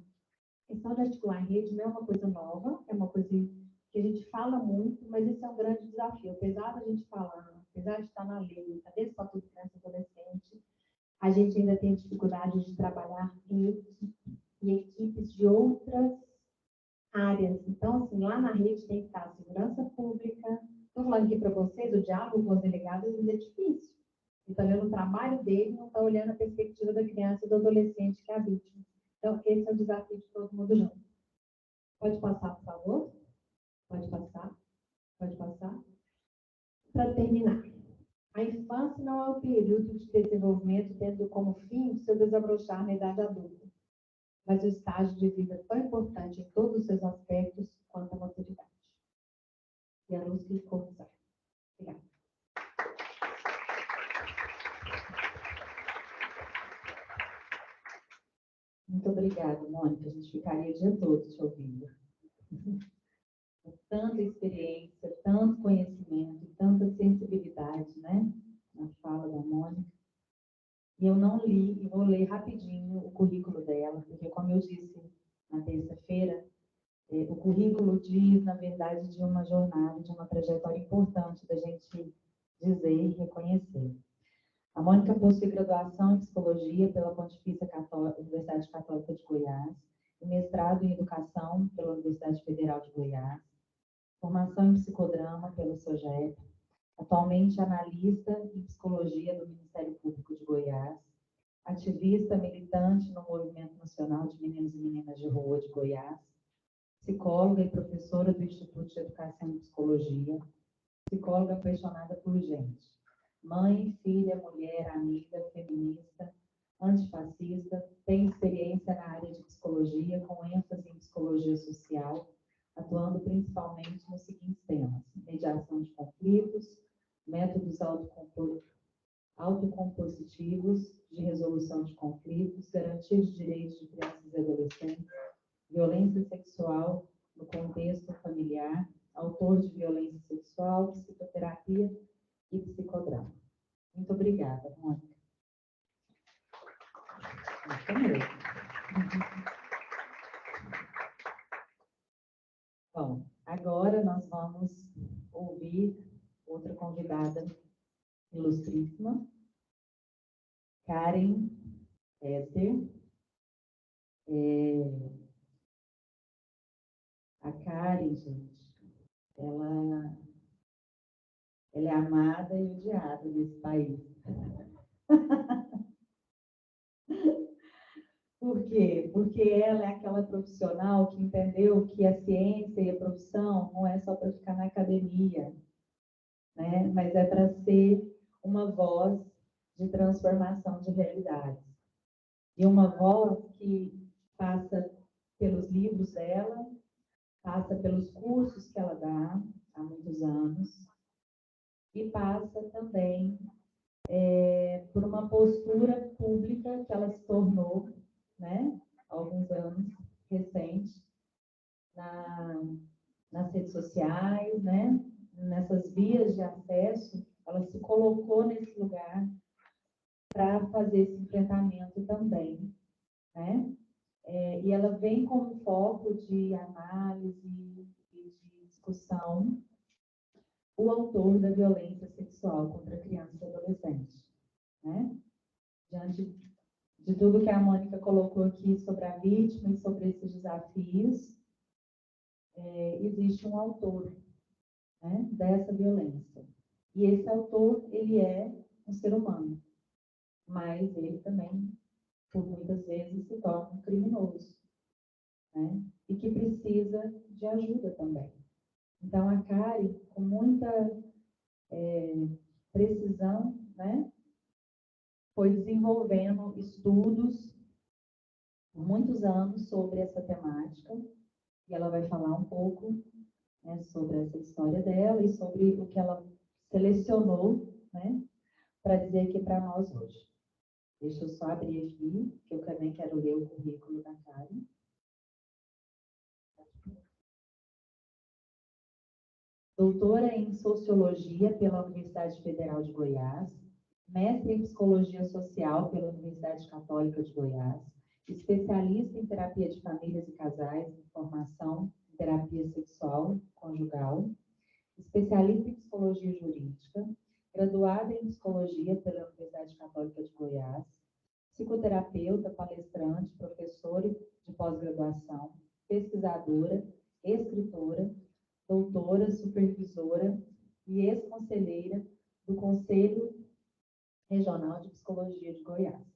questão de articular a rede não é uma coisa nova, é uma coisa que a gente fala muito, mas isso é um grande desafio. Apesar da gente falar, apesar de estar na lei, está dentro do Estatuto de Criança e Adolescente, a gente ainda tem dificuldade de trabalhar em equipes de outras áreas. Então, assim, lá na rede tem que estar a segurança pública. Estou falando aqui para vocês, o diálogo com os delegados é difícil. Está olhando o trabalho dele, não está olhando a perspectiva da criança e do adolescente que é a vítima. Então, esse é o desafio de todo mundo junto. Pode passar, por favor? Pode passar. Pode passar. Para terminar, a infância não é o período de desenvolvimento tendo como fim o seu desabrochar na idade adulta, mas o estágio de vida tão importante em todos os seus aspectos quanto a maturidade. E a luz que ficou usada. Obrigada. Muito obrigada, Mônica. A gente ficaria o dia todo te ouvindo. Tanta experiência, tanto conhecimento, tanta sensibilidade, né? Na fala da Mônica. E eu não li, e vou ler rapidinho o currículo dela, porque, como eu disse na terça-feira, o currículo diz, na verdade, de uma jornada, de uma trajetória importante da gente dizer e reconhecer. A Mônica possui graduação em Psicologia pela Pontifícia Universidade Católica de Goiás, e mestrado em Educação pela Universidade Federal de Goiás, formação em psicodrama pelo SOGEP, atualmente analista em psicologia do Ministério Público de Goiás, ativista militante no Movimento Nacional de Meninos e Meninas de Rua de Goiás, psicóloga e professora do Instituto de Educação e Psicologia, psicóloga apaixonada por gente, mãe, filha, mulher, amiga, feminista, antifascista, tem experiência na área de psicologia, com ênfase em psicologia social, atuando principalmente nos seguintes temas: mediação de conflitos, métodos autocompositivos de resolução de conflitos, garantia de direitos de crianças e adolescentes, violência sexual no contexto familiar, autor de violência sexual, psicoterapia e psicodrama. Muito obrigada, Mônica. Bom, agora nós vamos ouvir outra convidada ilustríssima, Karen Esser. A Karen, gente, ela é amada e odiada nesse país. Por quê? Porque ela é aquela profissional que entendeu que a ciência e a profissão não é só para ficar na academia, né? Mas é para ser uma voz de transformação de realidades. E uma voz que passa pelos livros dela, passa pelos cursos que ela dá há muitos anos, e passa também por uma postura pública que ela se tornou, né, há alguns anos recente, nas redes sociais, né, nessas vias de acesso, ela se colocou nesse lugar para fazer esse enfrentamento também, né? E ela vem com um foco de análise e de discussão o autor da violência sexual contra criança e adolescente, né? Diante de tudo que a Mônica colocou aqui sobre a vítima e sobre esses desafios, existe um autor, né, dessa violência. E esse autor, ele é um ser humano, mas ele também, por muitas vezes, se torna um criminoso, né? E que precisa de ajuda também. Então, a Karen, com muita precisão, né, foi desenvolvendo estudos por muitos anos sobre essa temática, e ela vai falar um pouco, né, sobre essa história dela e sobre o que ela selecionou, né, para dizer aqui para nós hoje. Deixa eu só abrir aqui, que eu também quero ler o currículo da Karen. Doutora em Sociologia pela Universidade Federal de Goiás, mestre em Psicologia Social pela Universidade Católica de Goiás, especialista em terapia de famílias e casais, em formação em terapia sexual conjugal, especialista em Psicologia Jurídica, graduada em Psicologia pela Universidade Católica de Goiás, psicoterapeuta, palestrante, professora de pós-graduação, pesquisadora, escritora, doutora, supervisora e ex-conselheira do Conselho Regional de Psicologia de Goiás.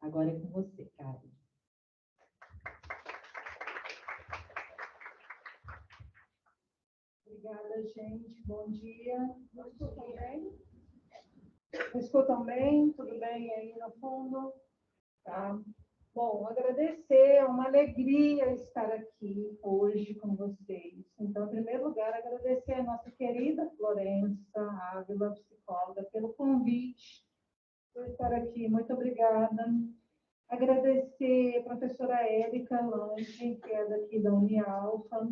Agora é com você, Karen. Obrigada, gente. Bom dia. Me escutam bem? Me escutam bem? Tudo bem aí no fundo? Tá. Bom, agradecer, é uma alegria estar aqui hoje com vocês. Então, em primeiro lugar, agradecer a nossa querida Florença Ávila, psicóloga, pelo convite por estar aqui. Muito obrigada. Agradecer a professora Érica Lange, que é daqui da Unialfa,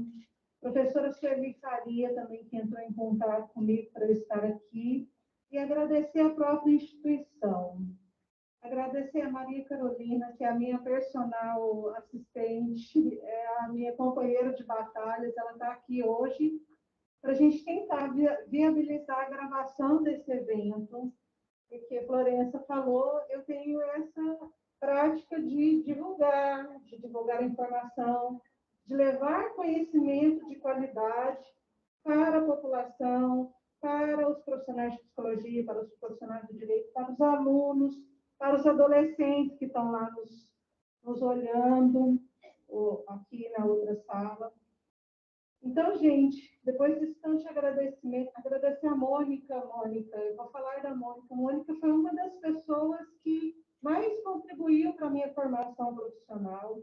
professora Sueli Faria também, que entrou em contato comigo para eu estar aqui, e agradecer a própria instituição. Agradecer a Maria Carolina, que é a minha personal assistente, é a minha companheira de batalhas, ela está aqui hoje para a gente tentar viabilizar a gravação desse evento, porque a Florença falou, eu tenho essa prática de divulgar a informação, de levar conhecimento de qualidade para a população, para os profissionais de psicologia, para os profissionais do direito, para os alunos, para os adolescentes que estão lá nos olhando, aqui na outra sala. Então, gente, depois desse tanto agradecimento, agradecer a Mônica. Eu vou falar da Mônica. A Mônica foi uma das pessoas que mais contribuiu para a minha formação profissional.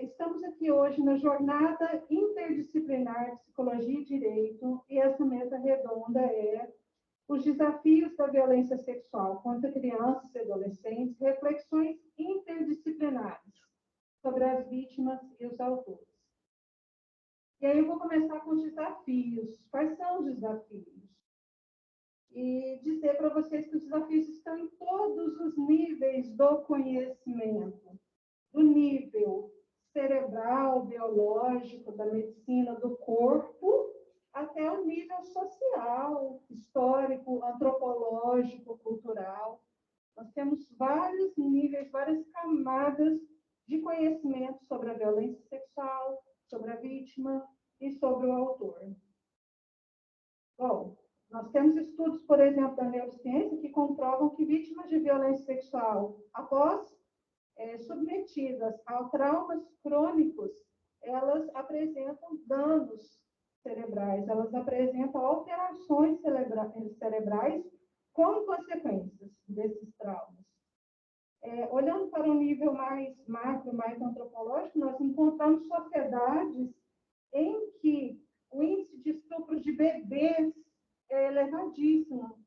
Estamos aqui hoje na Jornada Interdisciplinar Psicologia e Direito, e essa mesa redonda é os desafios da violência sexual contra crianças e adolescentes, reflexões interdisciplinares sobre as vítimas e os autores. E aí eu vou começar com os desafios. Quais são os desafios? E dizer para vocês que os desafios estão em todos os níveis do conhecimento. Do nível cerebral, biológico, da medicina do corpo, até o nível social, histórico, antropológico, cultural. Nós temos vários níveis, várias camadas de conhecimento sobre a violência sexual, sobre a vítima e sobre o autor. Bom, nós temos estudos, por exemplo, da neurociência que comprovam que vítimas de violência sexual, após submetidas a traumas crônicos, elas apresentam danos cerebrais, elas apresentam alterações cerebrais como consequências desses traumas. Olhando para um nível mais macro, mais antropológico, nós encontramos sociedades em que o índice de estupro de bebês é elevadíssimo,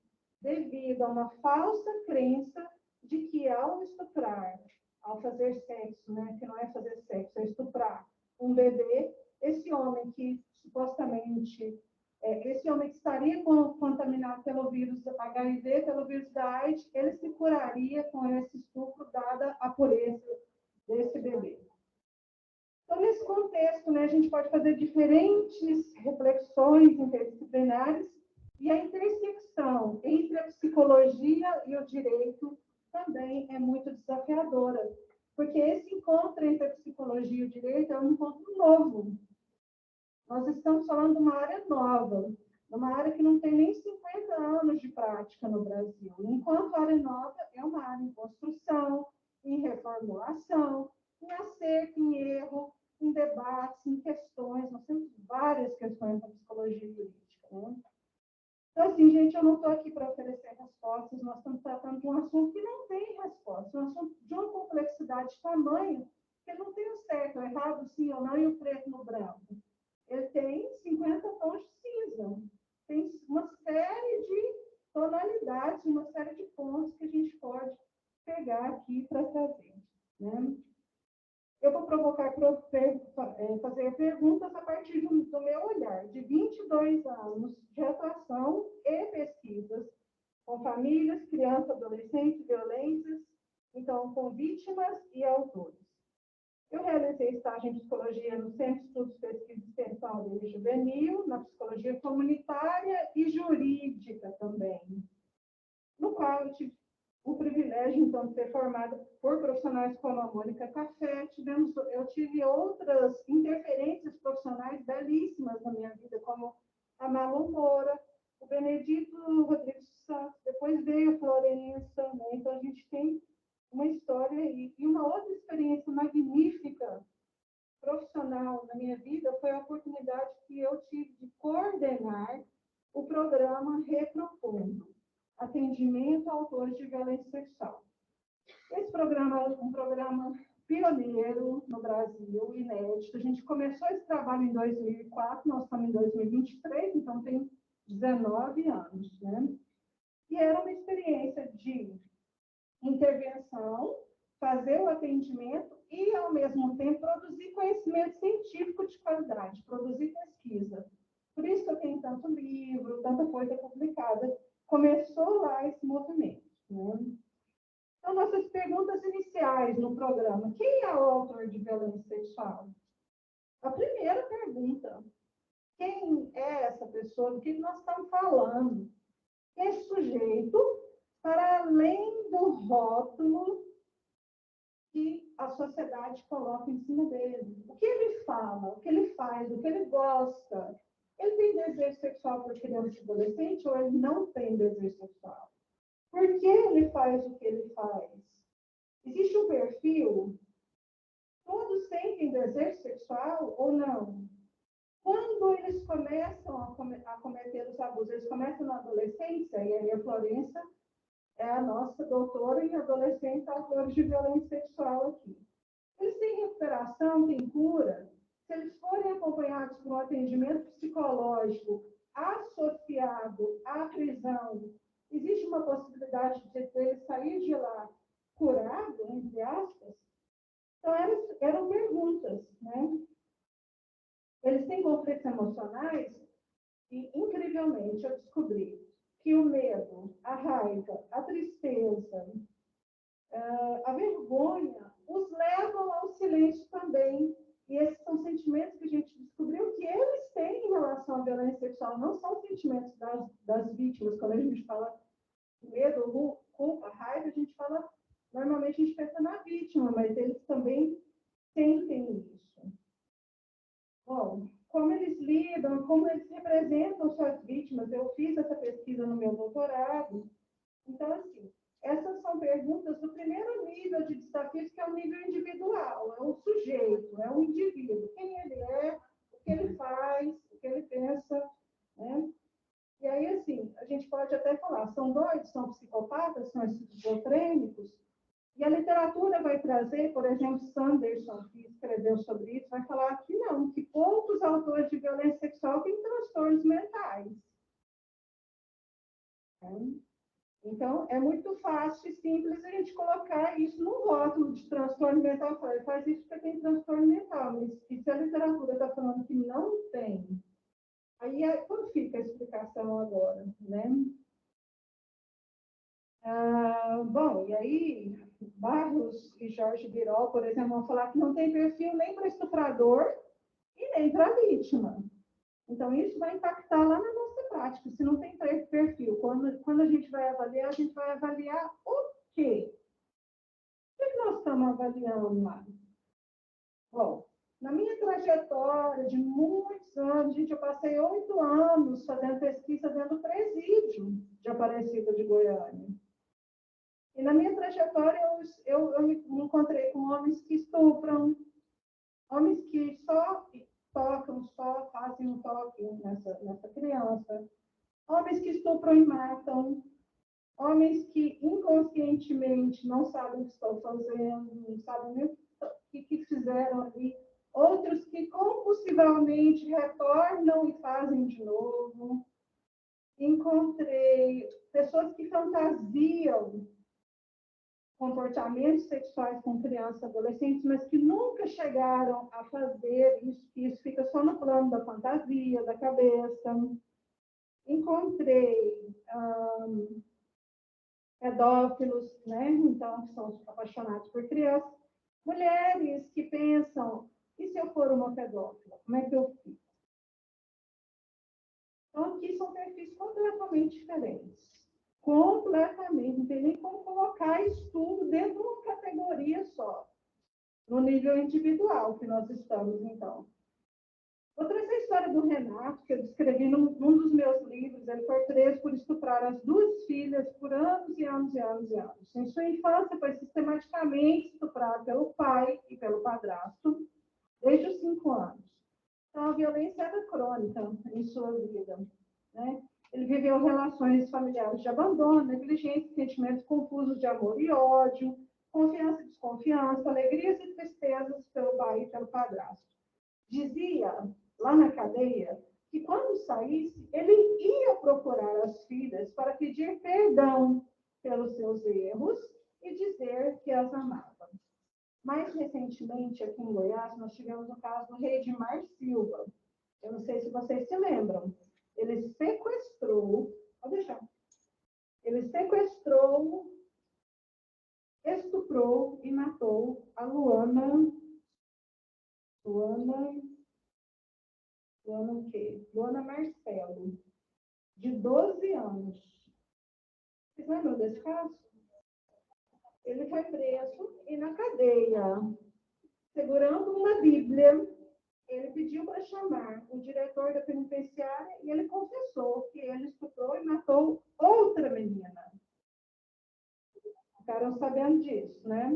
devido a uma falsa crença de que ao estuprar, ao fazer sexo, né, que não é fazer sexo, é estuprar um bebê, esse homem que supostamente, esse homem que estaria contaminado pelo vírus HIV, pelo vírus da AIDS, ele se curaria com esse estupro, dada a pureza desse bebê. Então, nesse contexto, né, a gente pode fazer diferentes reflexões interdisciplinares e a intersecção entre a psicologia e o direito também é muito desafiadora, porque esse encontro entre a psicologia e o direito é um encontro novo. Nós estamos falando de uma área nova, uma área que não tem nem 50 anos de prática no Brasil, enquanto a área nova é uma área em construção, em reformulação, em acerto, em erro, em debates, em questões. Nós temos várias questões da psicologia jurídica, né? Então, assim, gente, eu não estou aqui para oferecer respostas, nós estamos tratando de um assunto que não tem resposta, um assunto de uma complexidade de tamanho que não tem o certo, o errado, sim ou não, e o preto no branco. Ele tem 50 tons de cinza, tem uma série de tonalidades, uma série de pontos que a gente pode pegar aqui para trazer, né? Eu vou provocar para fazer perguntas a partir do meu olhar, de 22 anos de atuação e pesquisas com famílias, crianças, adolescentes, violentas, então com vítimas e autores. Eu realizei estágio em psicologia no Centro de Estudos, Pesquisa e Extensão e Juvenil, na psicologia comunitária e jurídica também, no qual eu tive o privilégio, então, de ser formada por profissionais como a Mônica Café. Eu tive outras interferências profissionais belíssimas na minha vida, como a Malu Moura, o Benedito Rodrigues Santos, depois veio a Florença, né? Então, a gente tem uma história aí. E uma outra experiência magnífica profissional na minha vida foi a oportunidade que eu tive de coordenar o programa Repropondo, atendimento a autores de violência sexual. Esse programa é um programa pioneiro no Brasil, inédito. A gente começou esse trabalho em 2004, nós estamos em 2023, então tem 19 anos, né? E era uma experiência de intervenção, fazer o atendimento e, ao mesmo tempo, produzir conhecimento científico de qualidade, produzir pesquisa. Por isso que eu tenho tanto livro, tanta coisa publicada. Começou lá esse movimento, né? Então, nossas perguntas iniciais no programa. Quem é o autor de violência sexual? A primeira pergunta. Quem é essa pessoa? Do que nós estamos falando? Esse sujeito, para além do rótulo que a sociedade coloca em cima dele. O que ele fala, o que ele faz, o que ele gosta. Ele tem desejo sexual por criança e adolescente ou ele não tem desejo sexual? Por que ele faz o que ele faz? Existe um perfil? Todos sentem desejo sexual ou não? Quando eles começam a cometer os abusos, eles começam na adolescência, e aí a Florença é a nossa doutora em adolescentes autores de violência sexual aqui. Eles têm recuperação, têm cura. Se eles forem acompanhados por um atendimento psicológico associado à prisão, existe uma possibilidade de ele sair de lá curado, entre aspas? Então, eram perguntas, né? Eles têm conflitos emocionais e, incrivelmente, eu descobri que o medo, a raiva, a tristeza, a vergonha os levam ao silêncio também. E esses são sentimentos que a gente descobriu que eles têm em relação à violência sexual, não são sentimentos das vítimas. Quando a gente fala medo, culpa, raiva, a gente fala, normalmente a gente pensa na vítima, mas eles também sentem isso. Bom, como eles lidam, como eles representam suas vítimas, eu fiz essa pesquisa no meu doutorado. Então, assim, essas são perguntas do primeiro nível de desafios, que é o nível individual, é o sujeito, é o indivíduo, quem ele é, o que ele faz, o que ele pensa, né? E aí, assim, a gente pode até falar, são doidos, são psicopatas, são esquizofrênicos, e a literatura vai trazer, por exemplo, Sanderson, que escreveu sobre isso, vai falar que não, que poucos autores de violência sexual têm transtornos mentais. Então, é muito fácil e simples a gente colocar isso no rótulo de transtorno mental. Ele faz isso porque tem transtorno mental, mas se a literatura está falando que não tem, aí como fica a explicação agora, né? Bom, e aí, Barros e Jorge Birol, por exemplo, vão falar que não tem perfil nem para o estuprador e nem para a vítima. Então, isso vai impactar lá na nossa prática, se não tem perfil. Quando a gente vai avaliar o quê? O que nós estamos avaliando lá? Bom, na minha trajetória de muitos anos, gente, eu passei 8 anos fazendo pesquisa dentro do presídio de Aparecida de Goiânia. E na minha trajetória, eu me encontrei com homens que estupram, homens que só tocam, só fazem um toque nessa criança, homens que estupram e matam, homens que inconscientemente não sabem o que estão fazendo, não sabem nem o que fizeram ali, outros que compulsivamente retornam e fazem de novo. Encontrei pessoas que fantasiam comportamentos sexuais com crianças e adolescentes, mas que nunca chegaram a fazer isso, que isso fica só no plano da fantasia, da cabeça. Encontrei pedófilos, né? Então, são apaixonados por crianças. Mulheres que pensam, e se eu for uma pedófila, como é que eu fico? Então, aqui são perfis completamente diferentes. Completamente, não tem nem como colocar isso tudo dentro de uma categoria só, no nível individual que nós estamos, então. Vou trazer a história do Renato, que eu descrevi num dos meus livros. Ele foi preso por estuprar as 2 filhas por anos e anos e anos e anos. Em sua infância, foi sistematicamente estuprado pelo pai e pelo padrasto, desde os 5 anos. Então, a violência era crônica em sua vida, né? Ele viveu relações familiares de abandono, negligência, sentimentos confusos de amor e ódio, confiança e desconfiança, alegrias e tristezas pelo pai e pelo padrasto. Dizia, lá na cadeia, que quando saísse, ele ia procurar as filhas para pedir perdão pelos seus erros e dizer que as amava. Mais recentemente, aqui em Goiás, nós tivemos o caso do Reidmar Silva. Eu não sei se vocês se lembram. Ele sequestrou, estuprou e matou a Luana Marcelo, de 12 anos. Vocês lembram desse caso? ele foi preso e na cadeia, segurando uma Bíblia, ele pediu para chamar o diretor da penitenciária e ele confessou que ele estuprou e matou outra menina. Ficaram sabendo disso, né?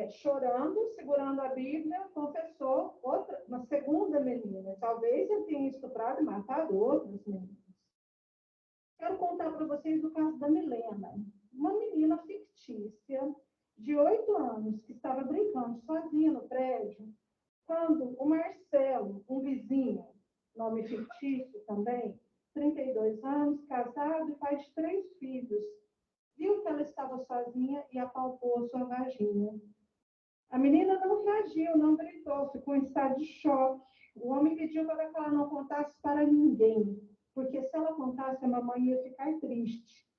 Chorando, segurando a Bíblia, confessou uma segunda menina. Talvez ele tenha estuprado e matado outras meninas. Quero contar para vocês o caso da Milena, uma menina fictícia de 8 anos que estava brincando sozinha no prédio, quando o Marcelo, um vizinho, nome fictício também, 32 anos, casado e pai de 3 filhos, viu que ela estava sozinha e apalpou sua vagina. A menina não reagiu, não gritou, ficou em estado de choque. O homem pediu para que ela não contasse para ninguém, porque se ela contasse, a mamãe ia ficar triste.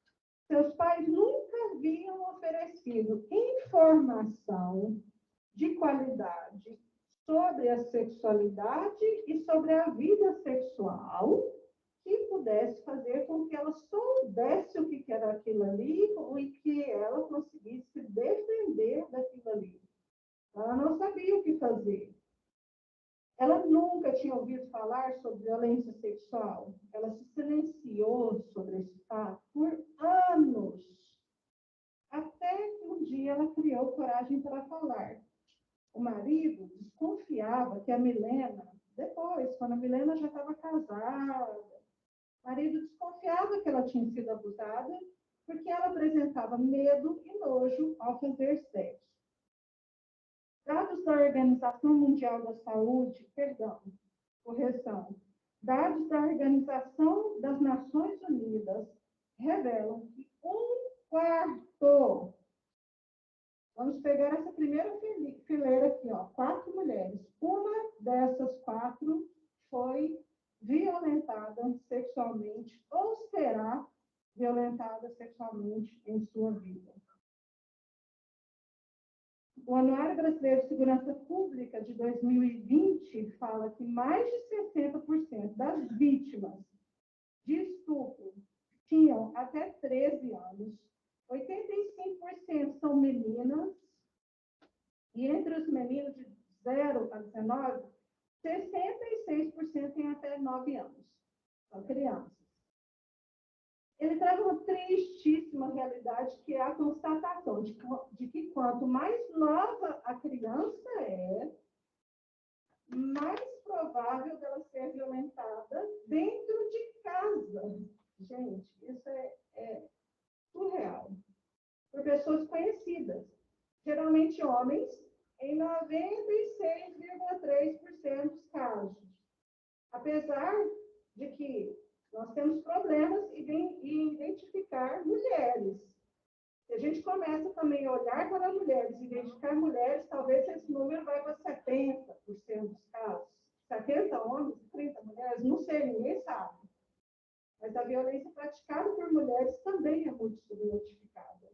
Seus pais nunca haviam oferecido informação de qualidade sobre a sexualidade e sobre a vida sexual que pudesse fazer com que ela soubesse o que era aquilo ali e que ela conseguisse se defender daquilo ali. Ela não sabia o que fazer. Ela nunca tinha ouvido falar sobre violência sexual. Ela se silenciou sobre esse fato por anos. Até que um dia ela criou coragem para falar. O marido desconfiava que a Milena, depois, quando a Milena já estava casada, o marido desconfiava que ela tinha sido abusada porque ela apresentava medo e nojo ao fazer sexo. Dados da Organização Mundial da Saúde, dados da Organização das Nações Unidas revelam que 1/4, vamos pegar essa primeira fileira aqui, 4 mulheres, uma dessas 4 foi violentada sexualmente ou será violentada sexualmente em sua vida. O Anuário Brasileiro de Segurança Pública de 2020 fala que mais de 60% das vítimas de estupro tinham até 13 anos, 85% são meninas, e entre os meninos de 0 a 19, 66% têm até 9 anos, são crianças. Ele traz uma tristíssima realidade, que é a constatação de que quanto mais nova a criança é, mais provável dela ser violentada dentro de casa. Gente, isso é surreal. Por pessoas conhecidas, geralmente homens, em 96,3% dos casos. Apesar de que nós temos problemas em identificar mulheres. Se a gente começa também a olhar para mulheres, identificar mulheres, talvez esse número vai para 70% dos casos. 70 homens e 30 mulheres, não sei, ninguém sabe. Mas a violência praticada por mulheres também é muito subnotificada.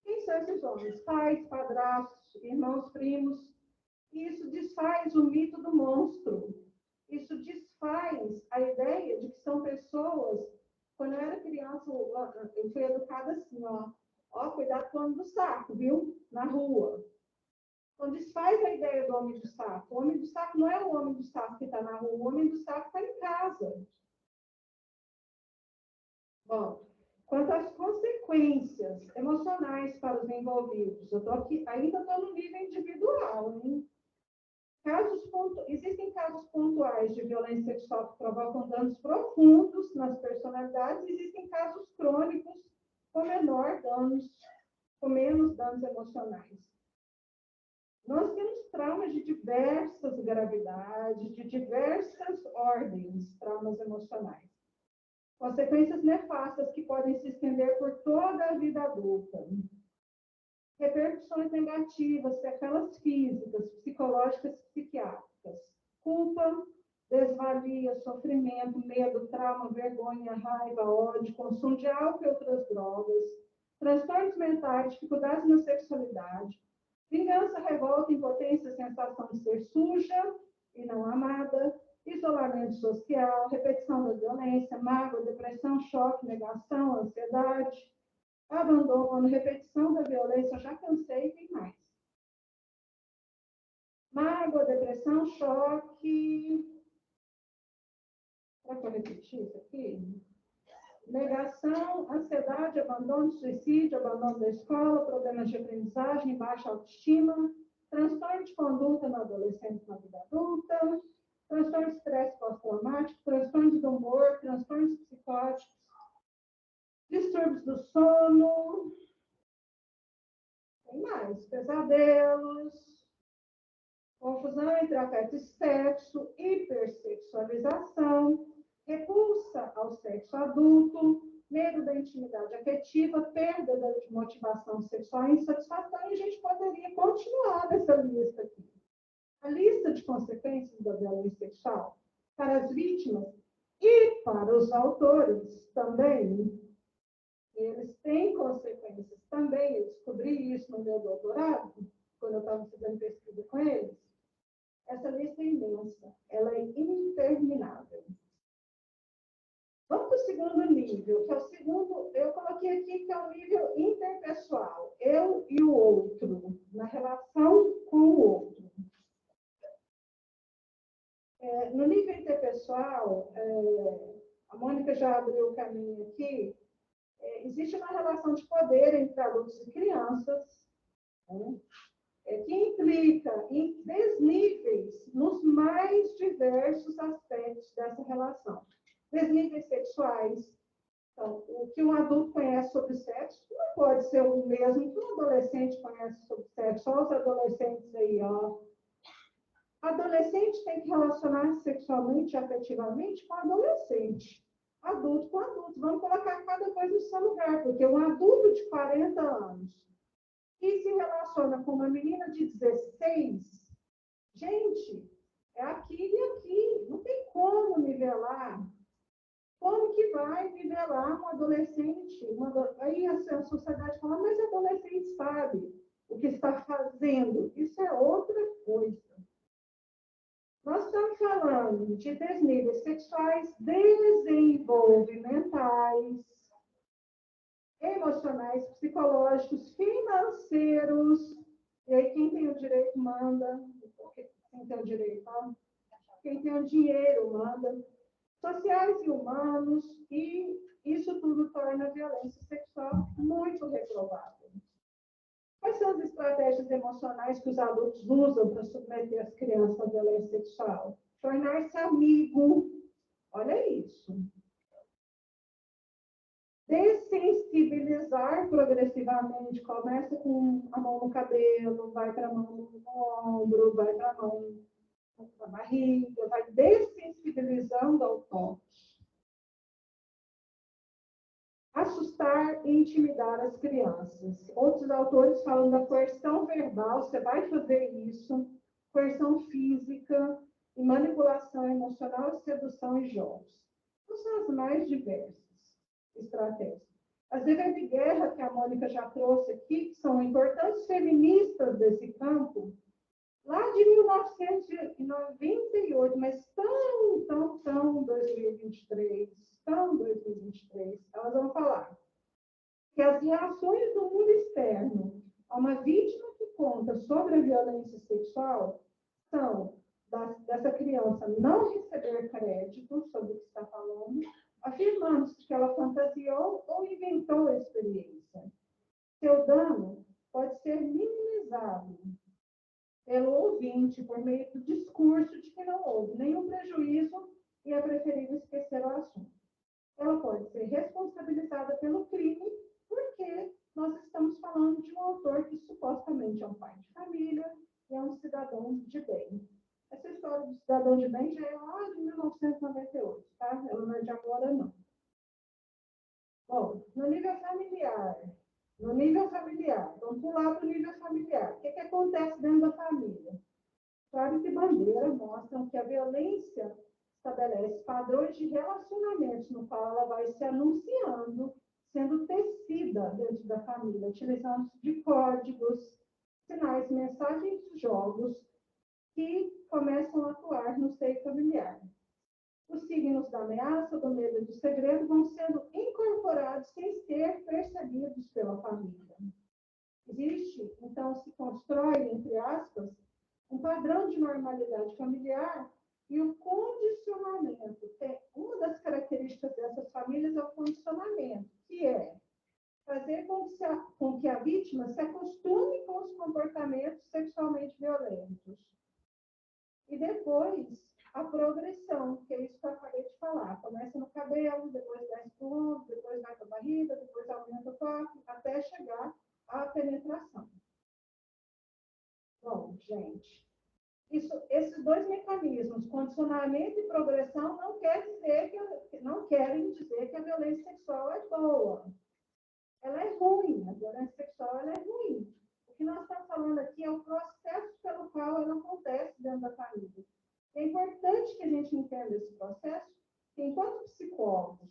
Quem são esses homens? Pais, padrastos, irmãos, primos. Isso desfaz o mito do monstro. Isso desfaz a ideia de que são pessoas. Quando eu era criança, eu fui educada assim, cuidado com o homem do saco, viu? Na rua. Então, desfaz a ideia do homem do saco. O homem do saco não é o homem do saco que está na rua, o homem do saco está em casa. Bom, quanto às consequências emocionais para os envolvidos, eu ainda estou no nível individual, hein? Existem casos pontuais de violência sexual que provocam danos profundos nas personalidades, existem casos crônicos com menos danos emocionais. Nós temos traumas de diversas gravidades, de diversas ordens, traumas emocionais. Consequências nefastas que podem se estender por toda a vida adulta. Repercussões negativas, sequelas físicas, psicológicas e psiquiátricas. Culpa, desvalia, sofrimento, medo, trauma, vergonha, raiva, ódio, consumo de álcool e outras drogas, transtornos mentais, dificuldades na sexualidade, vingança, revolta, impotência, sensação de ser suja e não amada, isolamento social, repetição da violência, mágoa, depressão, choque, negação, ansiedade, abandono, repetição da violência, eu já cansei e tem mais. Mágoa, depressão, choque. Será que eu repeti isso aqui? Negação, ansiedade, abandono, suicídio, abandono da escola, problemas de aprendizagem, baixa autoestima, transtorno de conduta no adolescente na vida adulta, transtorno de estresse pós-traumático, transtornos do humor, transtornos psicóticos, distúrbios do sono, tem mais, pesadelos, confusão entre afeto e sexo, hipersexualização, repulsa ao sexo adulto, medo da intimidade afetiva, perda da motivação sexual e insatisfação, e a gente poderia continuar nessa lista aqui. A lista de consequências da violência sexual para as vítimas e para os autores também, eles têm consequências também. Eu descobri isso no meu doutorado, quando eu estava fazendo pesquisa com eles. Essa lista é imensa, ela é interminável. Vamos para o segundo nível, que é o segundo, eu coloquei aqui que é o nível interpessoal, eu e o outro, na relação com o outro. No nível interpessoal, a Mônica já abriu o caminho aqui, existe uma relação de poder entre adultos e crianças, né, que implica em desníveis nos mais diversos aspectos dessa relação. Desníveis sexuais. Então, o que um adulto conhece sobre sexo não pode ser o mesmo que um adolescente conhece sobre sexo. Olha os adolescentes aí, ó. Adolescente tem que relacionar sexualmente e afetivamente com adolescente. Adulto com adulto. Vamos colocar cada coisa no seu lugar, porque um adulto de 40 anos que se relaciona com uma menina de 16, gente, é aqui e aqui. Não tem como nivelar. Como que vai nivelar um adolescente? Aí a sociedade fala, mas o adolescente sabe o que está fazendo. Isso é outra coisa. Nós estamos falando de desníveis sexuais, desenvolvimentais, emocionais, psicológicos, financeiros. E aí quem tem o direito manda. Quem tem o direito, ó. Quem tem o dinheiro manda. Sociais e humanos, e isso tudo torna a violência sexual muito reprovável. Quais são as estratégias emocionais que os adultos usam para submeter as crianças à violência sexual? Tornar-se amigo, olha isso. Dessensibilizar progressivamente, começa com a mão no cabelo, vai para a mão no ombro, vai para a mão na barriga, vai dessensibilizando ao toque. Assustar e intimidar as crianças. Outros autores falam da coerção verbal, você vai fazer isso, coerção física, e manipulação emocional, sedução e jogos. Essas são as mais diversas estratégias. As deveres de guerra, que a Mônica já trouxe aqui, que são importantes feministas desse campo, lá de 1998, mas tão 2023, elas vão falar que as reações do mundo externo a uma vítima que conta sobre a violência sexual são dessa criança não receber crédito sobre o que está falando, afirmando que ela fantasiou ou inventou a experiência. Seu dano pode ser minimizado pelo ouvinte, por meio do discurso de que não houve nenhum prejuízo e é preferível esquecer o assunto. Ela pode ser responsabilizada pelo crime, porque nós estamos falando de um autor que supostamente é um pai de família e é um cidadão de bem. Essa história do cidadão de bem já é lá de 1998, tá? Ela não é de agora, não. Bom, no nível familiar, vamos pular para o nível familiar. O que acontece dentro da família? Flores e bandeira mostram que a violência estabelece padrões de relacionamentos no qual ela vai se anunciando, sendo tecida dentro da família, utilizando de códigos, sinais, mensagens e jogos que começam a atuar no seio familiar. os signos da ameaça, do medo e do segredo vão sendo incorporados sem ser percebidos pela família. Existe, então, se constrói, entre aspas, um padrão de normalidade familiar e o condicionamento. Uma das características dessas famílias é o condicionamento, que é fazer com que a vítima se acostume com os comportamentos sexualmente violentos. E depois, a progressão, que é isso que eu acabei de falar. Começa no cabelo, depois desce para o ombro, depois vai para a barriga, depois aumenta o toque, até chegar à penetração. Bom, gente, esses dois mecanismos, condicionamento e progressão, não querem dizer que a violência sexual é boa. Ela é ruim, a violência sexual ela é ruim. O que nós estamos falando aqui é o processo pelo qual ela acontece dentro da família. É importante que a gente entenda esse processo, que enquanto psicólogos,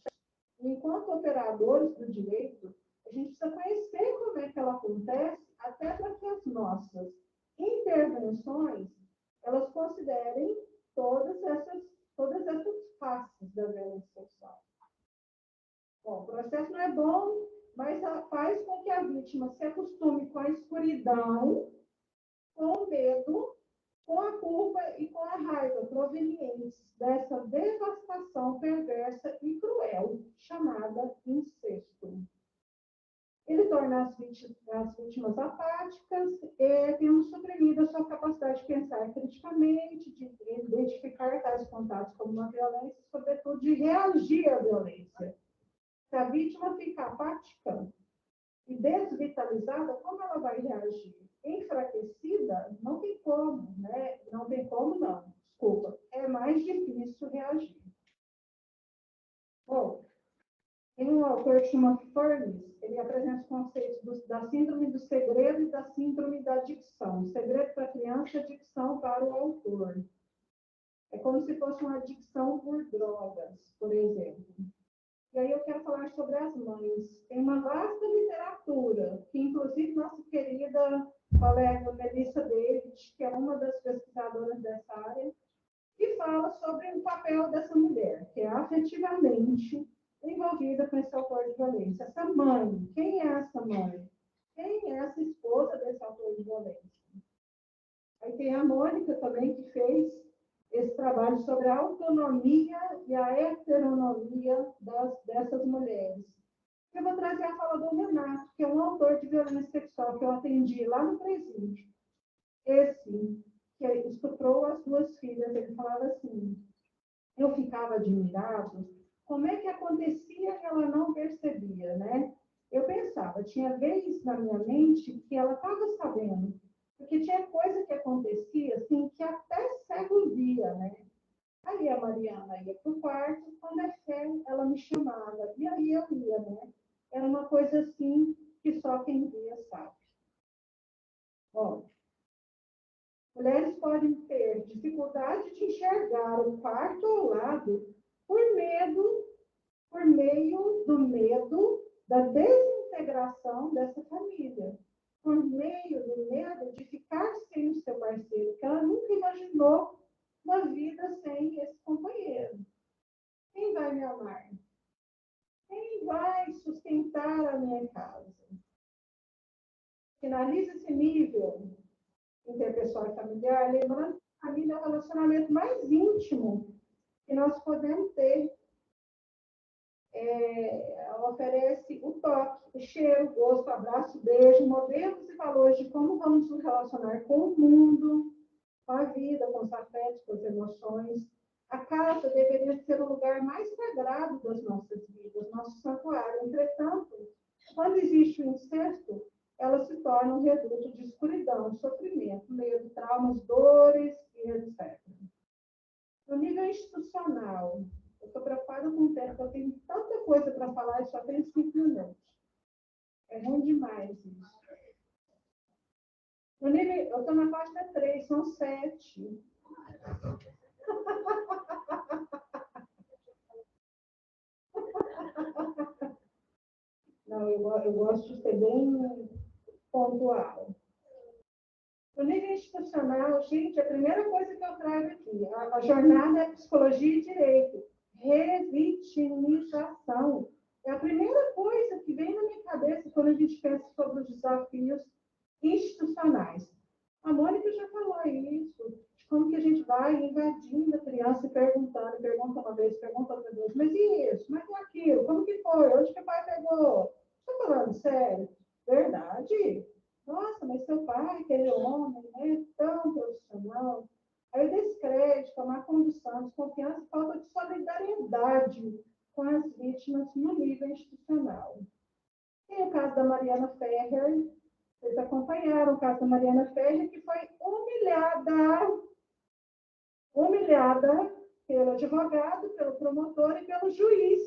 enquanto operadores do direito, a gente precisa conhecer como é que ela acontece, até para que as nossas intervenções, elas considerem todas essas faces da violência sexual. Bom, o processo não é bom, mas faz com que a vítima se acostume com a escuridão, com o medo, com a culpa e com a raiva provenientes dessa devastação perversa e cruel, chamada incesto. Ele torna as vítimas apáticas e tendo suprimido a sua capacidade de pensar criticamente, de identificar tais contatos como uma violência, sobretudo de reagir à violência. Se a vítima fica apática e desvitalizada, como ela vai reagir? Enfraquecida, não tem como, né? Não tem como, não. Desculpa. É mais difícil reagir. Bom, tem um autor que chama Furniss, ele apresenta os conceitos da síndrome do segredo e da síndrome da adicção. Segredo para a criança, adicção para o autor. É como se fosse uma adicção por drogas, por exemplo. E aí eu quero falar sobre as mães. Tem uma vasta literatura, que inclusive nossa querida colega Melissa David, que é uma das pesquisadoras dessa área, que fala sobre o papel dessa mulher, que é afetivamente envolvida com esse autor de violência. Essa mãe, quem é essa mãe? Quem é essa esposa desse autor de violência? Aí tem a Mônica também, que fez esse trabalho sobre a autonomia e a heteronomia dessas mulheres. Eu vou trazer a fala do Renato, que é um autor de violência sexual que eu atendi lá no presídio. Esse, que estuprou as duas filhas, ele falava assim, eu ficava admirado, como é que acontecia que ela não percebia, né? Eu pensava, tinha vezes na minha mente que ela estava sabendo, porque tinha coisa que acontecia, assim, que até cego via, né? Aí a Mariana ia para o quarto, quando é fé, ela me chamava, e aí eu ia, né? Era uma coisa assim, que só quem via sabe. Bom, mulheres podem ter dificuldade de enxergar o quarto ao lado por meio do medo da desintegração dessa família, por meio do medo de ficar sem o seu parceiro, que ela nunca imaginou uma vida sem esse companheiro. Quem vai me amar? Quem vai sustentar a minha casa? Finaliza esse nível interpessoal e familiar, lembrando que a família é o relacionamento mais íntimo que nós podemos ter. Ela oferece o toque, o cheiro, o gosto, o abraço, o beijo, modelos e valores de como vamos nos relacionar com o mundo, com a vida, com os afetos, com as emoções. A casa deveria ser o lugar mais sagrado das nossas vidas, nosso santuário. Entretanto, quando existe o incesto, ela se torna um reduto de escuridão, sofrimento, medo, traumas, dores e etc. No nível institucional, eu estou preocupada com o tempo, eu tenho tanta coisa para falar e só tenho 5 minutos. É ruim demais isso. No nível, eu estou na página 3, são 7. Não, eu gosto de ser bem pontual. No nível institucional, gente, a primeira coisa que eu trago aqui, a jornada é psicologia e direito. Revitimização. É a primeira coisa que vem na minha cabeça quando a gente pensa sobre os desafios institucionais. A Mônica já falou isso, de como que a gente vai invadindo a criança e perguntando, pergunta uma vez, pergunta outra vez, mas e isso? Mas e aquilo? Como que foi? Onde que o pai pegou? Está falando sério? Verdade? Nossa, mas seu pai, aquele homem, né, tão profissional. Aí o descrédito, a má condução, desconfiança, falta de solidariedade com as vítimas no nível institucional. Tem o caso da Mariana Ferrer, vocês acompanharam o caso da Mariana Ferrer, que foi humilhada pelo advogado, pelo promotor e pelo juiz,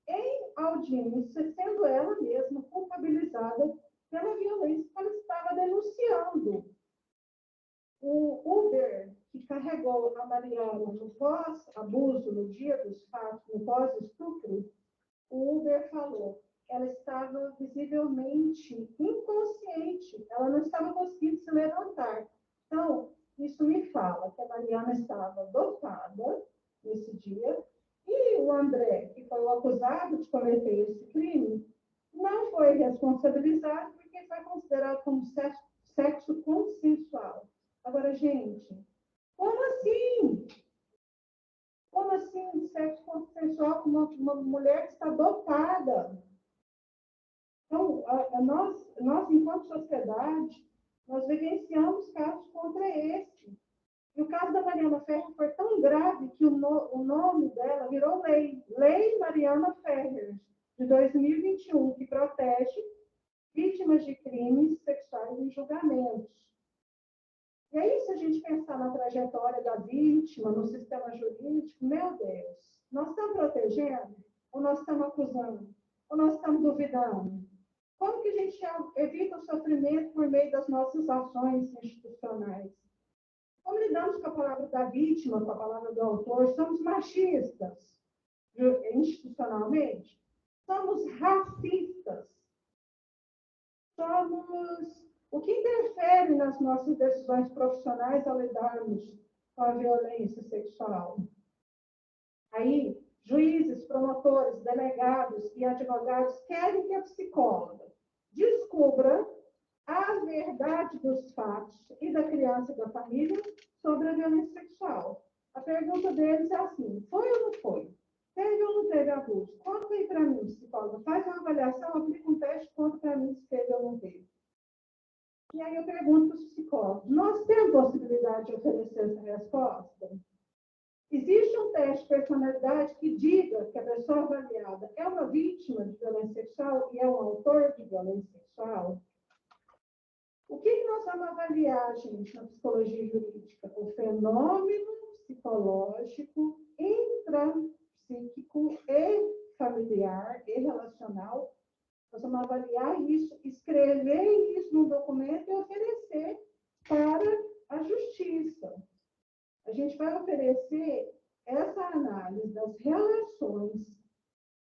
em audiência, sendo ela mesma culpabilizada pela violência que ela estava denunciando. O Uber, que carregou a Mariana no pós-abuso, no dia dos fatos, no pós-estupro, o Uber falou, ela estava visivelmente inconsciente, ela não estava conseguindo se levantar. Então, isso me fala que a Mariana estava dopada nesse dia, e o André, que foi o acusado de cometer esse crime, não foi responsabilizado porque foi considerado como sexo consensual. Agora, gente, como assim? Como assim sexo consensual com uma mulher que está dopada? Então, nós, enquanto sociedade, nós vivenciamos casos contra esse. E o caso da Mariana Ferrer foi tão grave que o nome dela virou lei. Lei Mariana Ferrer, de 2021, que protege vítimas de crimes sexuais em julgamentos. E aí, se a gente pensar na trajetória da vítima, no sistema jurídico, meu Deus, nós estamos protegendo? Ou nós estamos acusando? Ou nós estamos duvidando? Como que a gente evita o sofrimento por meio das nossas ações institucionais? Como lidamos com a palavra da vítima, com a palavra do autor? Somos machistas, institucionalmente? Somos racistas? Somos... O que interfere nas nossas decisões profissionais ao lidarmos com a violência sexual? Aí, juízes, promotores, delegados e advogados querem que a psicóloga descubra a verdade dos fatos e da criança e da família sobre a violência sexual. A pergunta deles é assim, foi ou não foi? Teve ou não teve abuso? Conta aí para mim, psicóloga. Faz uma avaliação, aplica um teste, conta para mim se teve ou não teve. E aí eu pergunto para os psicólogos, nós temos possibilidade de oferecer essa resposta? Existe um teste de personalidade que diga que a pessoa avaliada é uma vítima de violência sexual e é um autor de violência sexual? O que nós vamos avaliar, gente, na psicologia jurídica? O fenômeno psicológico, intrapsíquico e familiar e relacional. Nós vamos avaliar isso, escrever isso num documento e oferecer para a justiça. A gente vai oferecer essa análise das relações,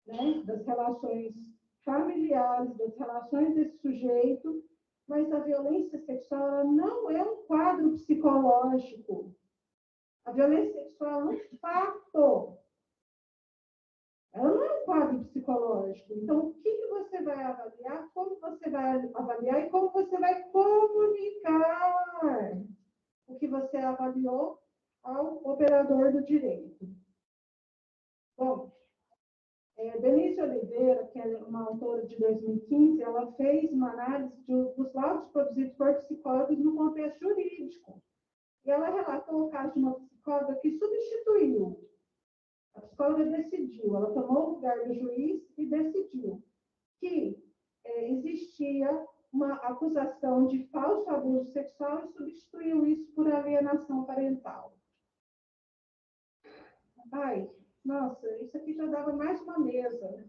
né, das relações familiares, das relações desse sujeito, mas a violência sexual ela não é um quadro psicológico. A violência sexual é um fato. Ela não é um quadro psicológico. Então, o que você vai avaliar, como você vai avaliar e como você vai comunicar o que você avaliou ao operador do direito. Bom, Denise Oliveira, que é uma autora de 2015, ela fez uma análise dos laudos produzidos por psicólogos no contexto jurídico. E ela relatou o caso de uma psicóloga que substituiu. A psicóloga decidiu, ela tomou o lugar do juiz e decidiu que existia uma acusação de falso abuso sexual e substituiu isso por alienação parental. Ai, nossa, isso aqui já dava mais uma mesa.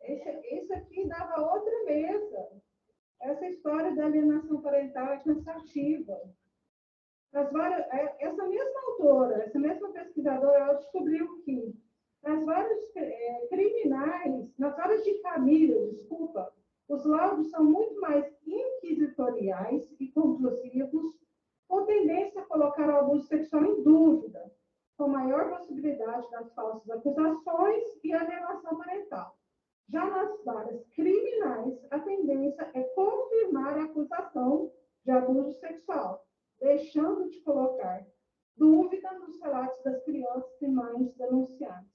Esse aqui dava outra mesa. Essa história da alienação parental é cansativa. Essa mesma autora, essa mesma pesquisadora, ela descobriu que nas várias criminais, nas várias de família, desculpa, os laudos são muito mais inquisitoriais e conclusivos, com tendência a colocar o abuso sexual em dúvida, com maior possibilidade das falsas acusações e alienação parental. Já nas varas criminais, a tendência é confirmar a acusação de abuso sexual, deixando de colocar dúvida nos relatos das crianças e mães denunciadas.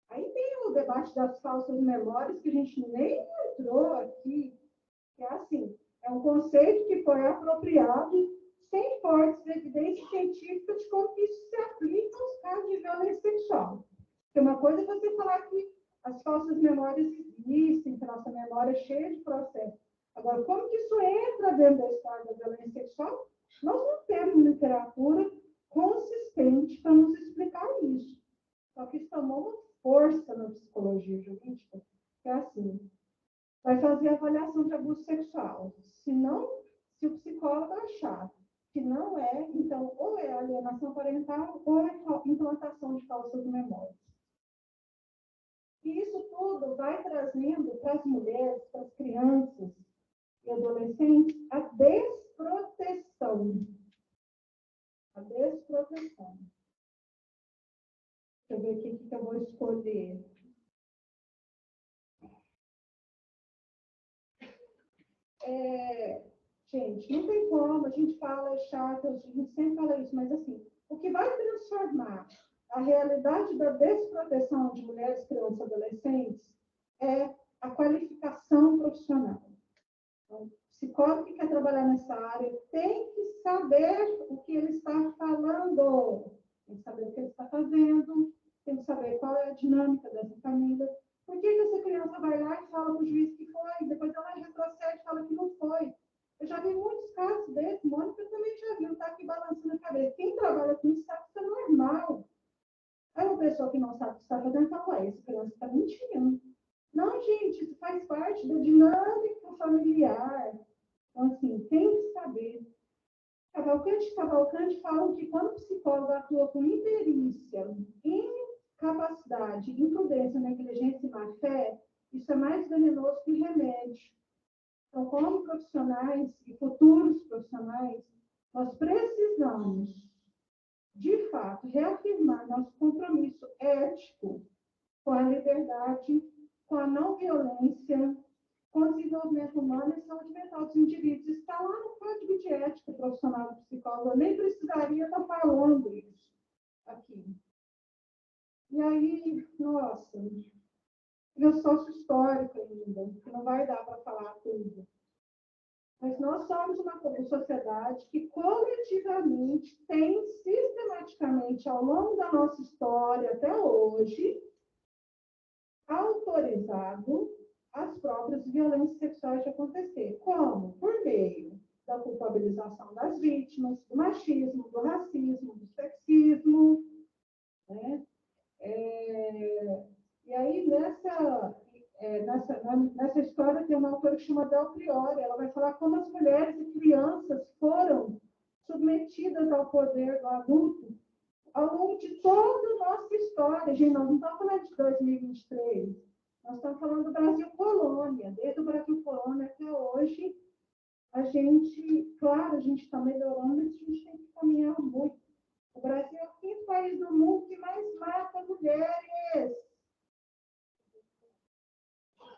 Aí tem o debate das falsas memórias, que a gente nem entrou aqui, que é assim, é um conceito que foi apropriado sem fortes evidências científicas de como isso se aplica aos casos de violência sexual. Porque uma coisa é você falar que as falsas memórias existem, que a nossa memória é cheia de processos. Agora, como que isso entra dentro da história da violência sexual? Nós não temos literatura consistente para nos explicar isso. Só que isso tomou uma força na psicologia jurídica, que é assim, vai fazer avaliação de abuso sexual. Se o psicólogo achar que não é, então, ou é alienação parental ou é implantação de falsas memórias. E isso tudo vai trazendo para as mulheres, para as crianças e adolescentes, a desproteção. A desproteção. Deixa eu ver aqui o que eu vou escolher. Gente, não tem como, a gente fala, é chato, a gente sempre fala isso, mas assim, o que vai transformar a realidade da desproteção de mulheres, crianças e adolescentes é a qualificação profissional. Então, o psicólogo que quer trabalhar nessa área tem que saber o que ele está falando, tem que saber o que ele está fazendo, tem que saber qual é a dinâmica dessa família. Por que essa criança vai lá e fala para o juiz que foi, depois ela retrocede e fala que não foi? Eu já vi muitos casos desses, Mônica também já viu, está aqui balançando a cabeça. Quem trabalha com isso sabe que isso é normal. Aí uma pessoa que não sabe o que está fazendo fala, essa criança está mentindo. Não, gente, isso faz parte da dinâmica familiar. Então, assim, tem que saber. Cavalcante e Cavalcante falam que quando o psicólogo atua com imperícia, incapacidade, imprudência, negligência e má-fé, isso é mais venenoso que remédio. Então, como profissionais e futuros profissionais, nós precisamos, de fato, reafirmar nosso compromisso ético com a liberdade, com a não violência, com o desenvolvimento humano e saúde mental dos indivíduos. Está lá no Código de Ética Profissional do Psicólogo. Eu nem precisaria estar falando isso aqui. E aí, nossa, meu sócio histórico ainda, que não vai dar para falar tudo. Mas nós somos uma sociedade que coletivamente tem sistematicamente, ao longo da nossa história até hoje, autorizado as próprias violências sexuais de acontecer. Como? Por meio da culpabilização das vítimas, do machismo, do racismo, do sexismo, né? E aí, nessa história, tem uma autora que chama Del Priore. Ela vai falar como as mulheres e crianças foram submetidas ao poder do adulto ao longo de toda a nossa história. Gente, nós não estamos falando de 2023. Nós estamos falando do Brasil colônia. Desde o Brasil colônia até hoje, claro, a gente está melhorando, mas a gente tem que caminhar muito. O Brasil é o quinto país do mundo que mais mata mulheres.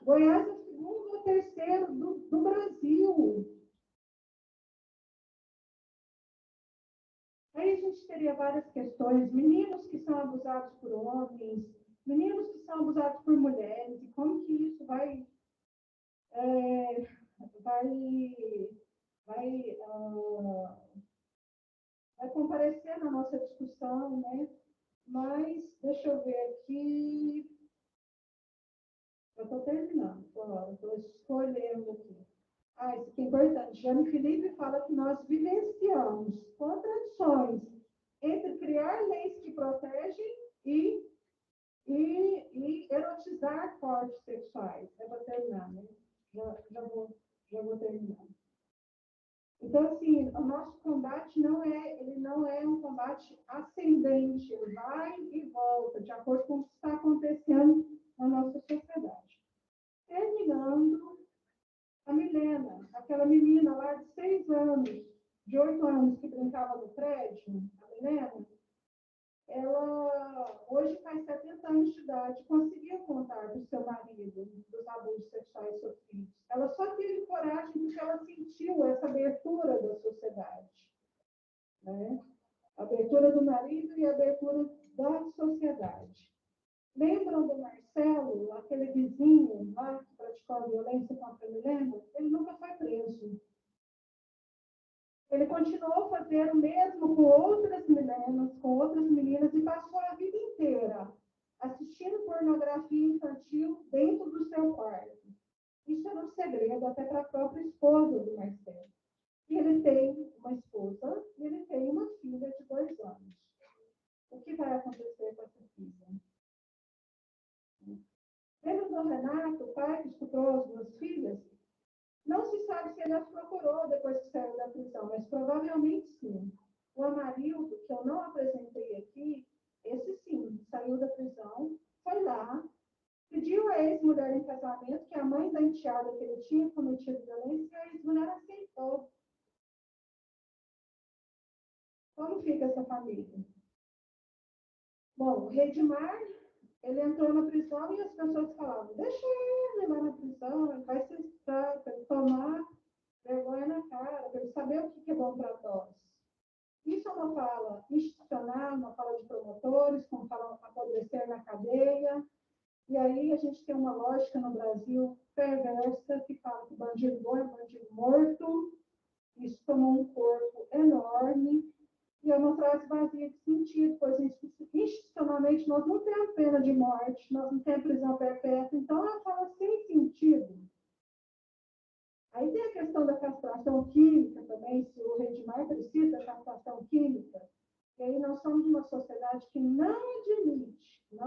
Goiás é o segundo ou terceiro do Brasil. Aí a gente teria várias questões. Meninos que são abusados por homens, meninos que são abusados por mulheres, e como que isso vai comparecer na nossa discussão, né? Mas, deixa eu ver aqui. Eu estou terminando, estou escolhendo aqui. Isso aqui é importante. Jane Felipe fala que nós vivenciamos contradições entre criar leis que protegem e erotizar corpos sexuais. É para terminar, né? Já vou terminar. Então, assim, o nosso combate não é um combate ascendente, ele vai e volta, de acordo com o que está acontecendo na nossa sociedade. Terminando, a Milena, aquela aquela menina lá de 6 anos, de 8 anos, que brincava no prédio, a Milena, ela hoje faz 70 anos de idade, conseguiu contar do seu marido, dos abusos sexuais sofridos. Ela só teve coragem porque ela sentiu essa abertura da sociedade, né? A abertura do marido e a abertura da sociedade. Lembram do Marcelo, aquele vizinho lá que praticou a violência contra a Milena? Ele nunca foi preso. Ele continuou fazendo o mesmo com outras Milenas, com outras meninas, e passou a vida inteira assistindo pornografia infantil dentro do seu quarto. Isso era um segredo até para a própria esposa do Marcelo. E ele tem uma esposa e ele tem uma filha de 2 anos. O que vai acontecer com essa filha? Lembra do Renato, o pai que estuprou as 2 filhas? Não se sabe se ele as procurou depois que saiu da prisão, mas provavelmente sim. O Amarildo, que eu não apresentei aqui, esse sim, saiu da prisão, foi lá, pediu a ex-mulher em casamento, que é a mãe da enteada que ele tinha cometido violência, e a ex-mulher aceitou. Como fica essa família? Bom, o Redmar, ele entrou na prisão e as pessoas falavam, deixa ele lá na prisão, ele vai se estudar, para ele tomar vergonha na cara, para ele saber o que é bom para nós. Isso é uma fala institucional, uma fala de promotores, como falam apodrecer na cadeia. E aí a gente tem uma lógica no Brasil perversa que fala que bandido bom é bandido morto. Isso tomou um corpo enorme. E é uma frase vazia de sentido, pois institucionalmente nós não temos pena de morte, nós não temos prisão perpétua, então ela fala sem sentido. Aí tem a questão da castração química também, se o Redmar precisa da castração química. E aí nós somos uma sociedade que não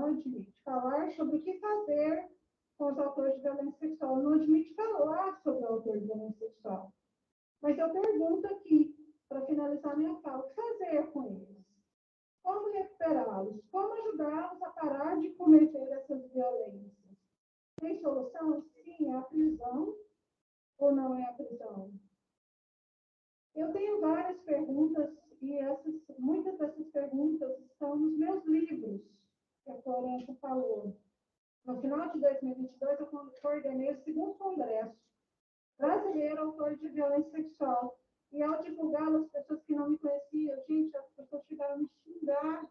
admite falar sobre o que fazer com os autores de violência sexual, não admite falar sobre o autor de violência sexual. Mas eu pergunto aqui, para finalizar minha fala, o que fazer com eles? Como recuperá-los? Como ajudá-los a parar de cometer essas violências? Tem solução? Sim, é a prisão ou não é a prisão? Eu tenho várias perguntas e muitas dessas perguntas estão nos meus livros, que a Florência falou. No final de 2022, eu coordenei o 2º Congresso Brasileiro Autor de Violência Sexual. E ao divulgá-lo, as pessoas que não me conheciam, gente, as pessoas chegaram a me xingar.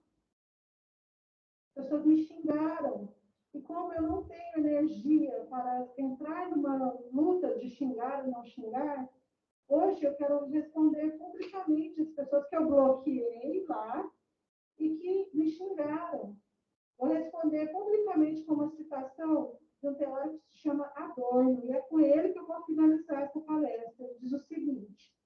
As pessoas me xingaram. E como eu não tenho energia para entrar numa luta de xingar ou não xingar, hoje eu quero responder publicamente as pessoas que eu bloqueei lá e que me xingaram. Vou responder publicamente com uma citação de um teórico que se chama Adorno, e é com ele que eu vou finalizar essa palestra. Ele diz o seguinte: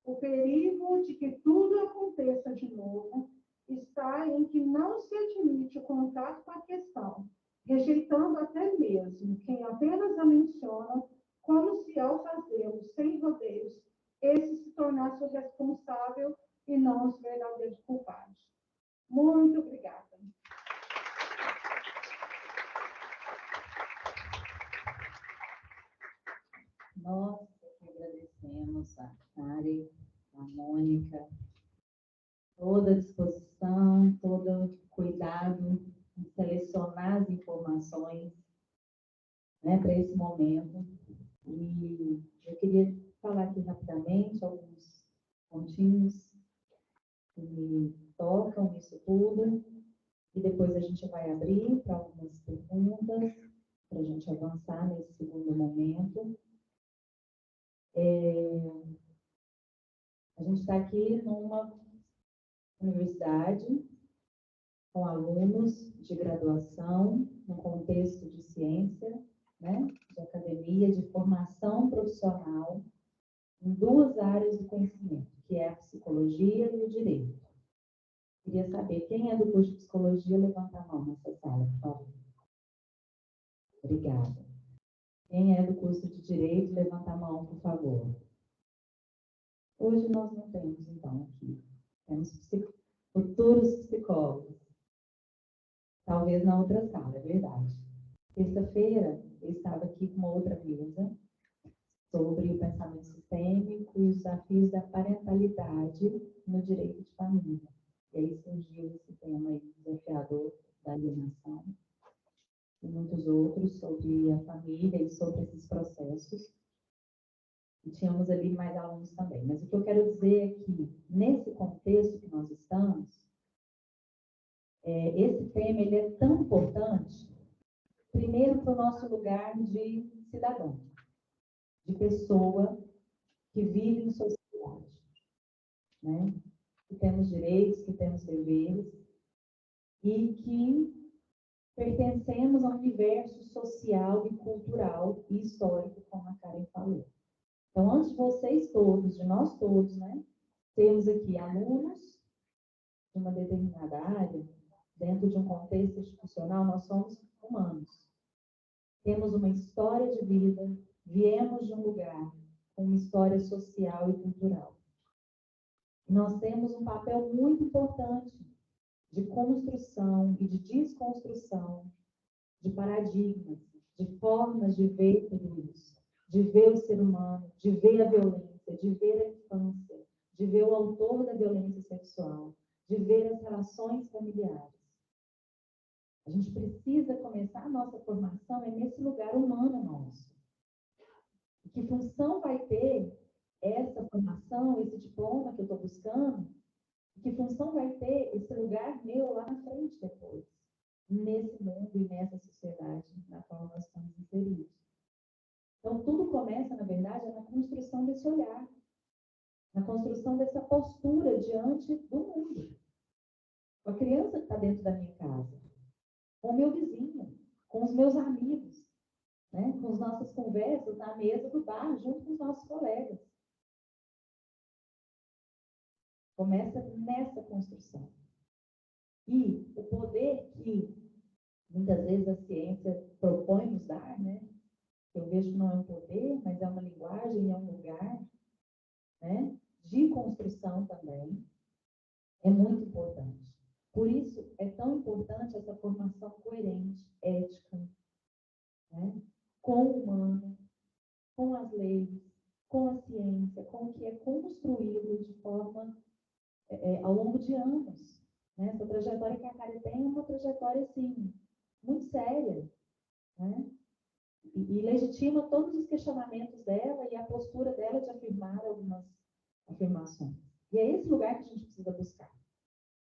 o perigo de que tudo aconteça de novo está em que não se admite o contato com a questão, rejeitando até mesmo quem apenas a menciona, como se ao fazê-lo sem rodeios, esse se tornasse o responsável e não os verdadeiros culpados. Muito obrigada. Nós que agradecemos a Karen, a Mônica, toda a disposição, todo o cuidado em selecionar as informações, né, para esse momento. E eu queria falar aqui rapidamente alguns pontinhos que me tocam nisso tudo, e depois a gente vai abrir para algumas perguntas, para a gente avançar nesse segundo momento. A gente está aqui numa universidade com alunos de graduação, no contexto de ciência, né, de academia, de formação profissional, em 2 áreas do conhecimento, que é a psicologia e o direito. Queria saber, quem é do curso de psicologia, levanta a mão nessa sala, por favor. Obrigada. Quem é do curso de direito, levanta a mão, por favor. Hoje nós não temos, então, aqui. Temos futuros psicólogos. Talvez na outra sala, é verdade. Terça-feira, eu estava aqui com uma outra mesa sobre o pensamento sistêmico desafios da parentalidade no direito de família. E aí surgiu esse tema aí, desafiador da alienação, e muitos outros sobre a família e sobre esses processos. E tínhamos ali mais alunos também. Mas o que eu quero dizer é que, nesse contexto que nós estamos, esse tema ele é tão importante, primeiro, para o nosso lugar de cidadão, de pessoa que vive em sociedade, né? Que temos direitos, que temos deveres, e que pertencemos a um universo social e cultural e histórico, como a Karen falou. Então, antes de vocês todos, de nós todos, né, temos aqui alunos de uma determinada área, dentro de um contexto institucional, nós somos humanos. Temos uma história de vida, viemos de um lugar com uma história social e cultural. Nós temos um papel muito importante de construção e de desconstrução de paradigmas, de formas de ver tudo isso, de ver o ser humano, de ver a violência, de ver a infância, de ver o autor da violência sexual, de ver as relações familiares. A gente precisa começar a nossa formação nesse lugar humano nosso. E que função vai ter essa formação, esse diploma que eu estou buscando? Que função vai ter esse lugar meu lá na frente depois? Nesse mundo e nessa sociedade na qual nós estamos inseridos. Então, tudo começa, na verdade, na construção desse olhar, na construção dessa postura diante do mundo. A criança que está dentro da minha casa, com o meu vizinho, com os meus amigos, né? Com as nossas conversas na mesa do bar, junto com os nossos colegas. Começa nessa construção. E o poder que muitas vezes a ciência propõe nos dar, né? Eu vejo que não é um poder, mas é uma linguagem, é um lugar, né? De construção também, é muito importante. Por isso, é tão importante essa formação coerente, ética, né? Com o humano, com as leis, com a ciência, com o que é construído de forma ao longo de anos. Né? Essa trajetória que a Karen tem é uma trajetória, assim, muito séria, né? E legitima todos os questionamentos dela e a postura dela de afirmar algumas afirmações. E é esse lugar que a gente precisa buscar.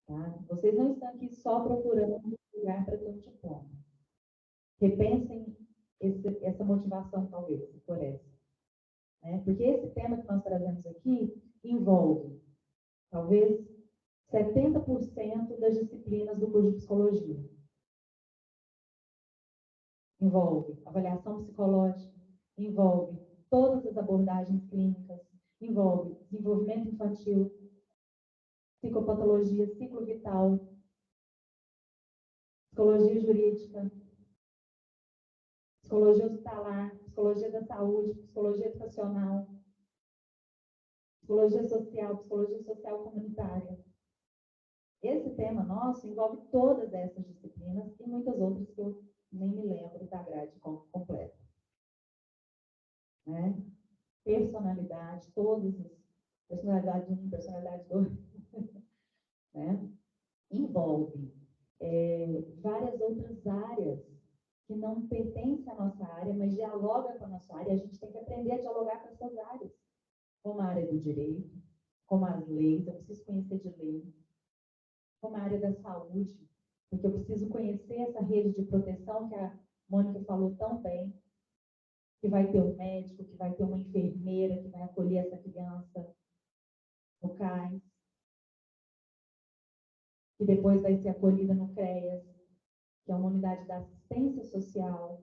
Tá? Vocês não estão aqui só procurando um lugar para ter um diploma. Repensem essa motivação, talvez, por essa. Né? Porque esse tema que nós trazemos aqui envolve, talvez, 70% das disciplinas do curso de psicologia. Envolve avaliação psicológica, envolve todas as abordagens clínicas, envolve desenvolvimento infantil, psicopatologia, ciclo vital, psicologia jurídica, psicologia hospitalar, psicologia da saúde, psicologia educacional, psicologia social comunitária. Esse tema nosso envolve todas essas disciplinas e muitas outras que eu nem me lembro da grade completa. Né? Personalidade, todas as personalidade 1, personalidade 2, né? Envolve várias outras áreas que não pertencem à nossa área, mas dialogam com a nossa área. A gente tem que aprender a dialogar com essas áreas, como a área do direito, como as leis, eu preciso conhecer de lei, como a área da saúde, porque eu preciso conhecer essa rede de proteção que a Mônica falou tão bem, que vai ter um médico, que vai ter uma enfermeira que vai acolher essa criança no CAIS, que depois vai ser acolhida no CREAS, que é uma unidade da assistência social.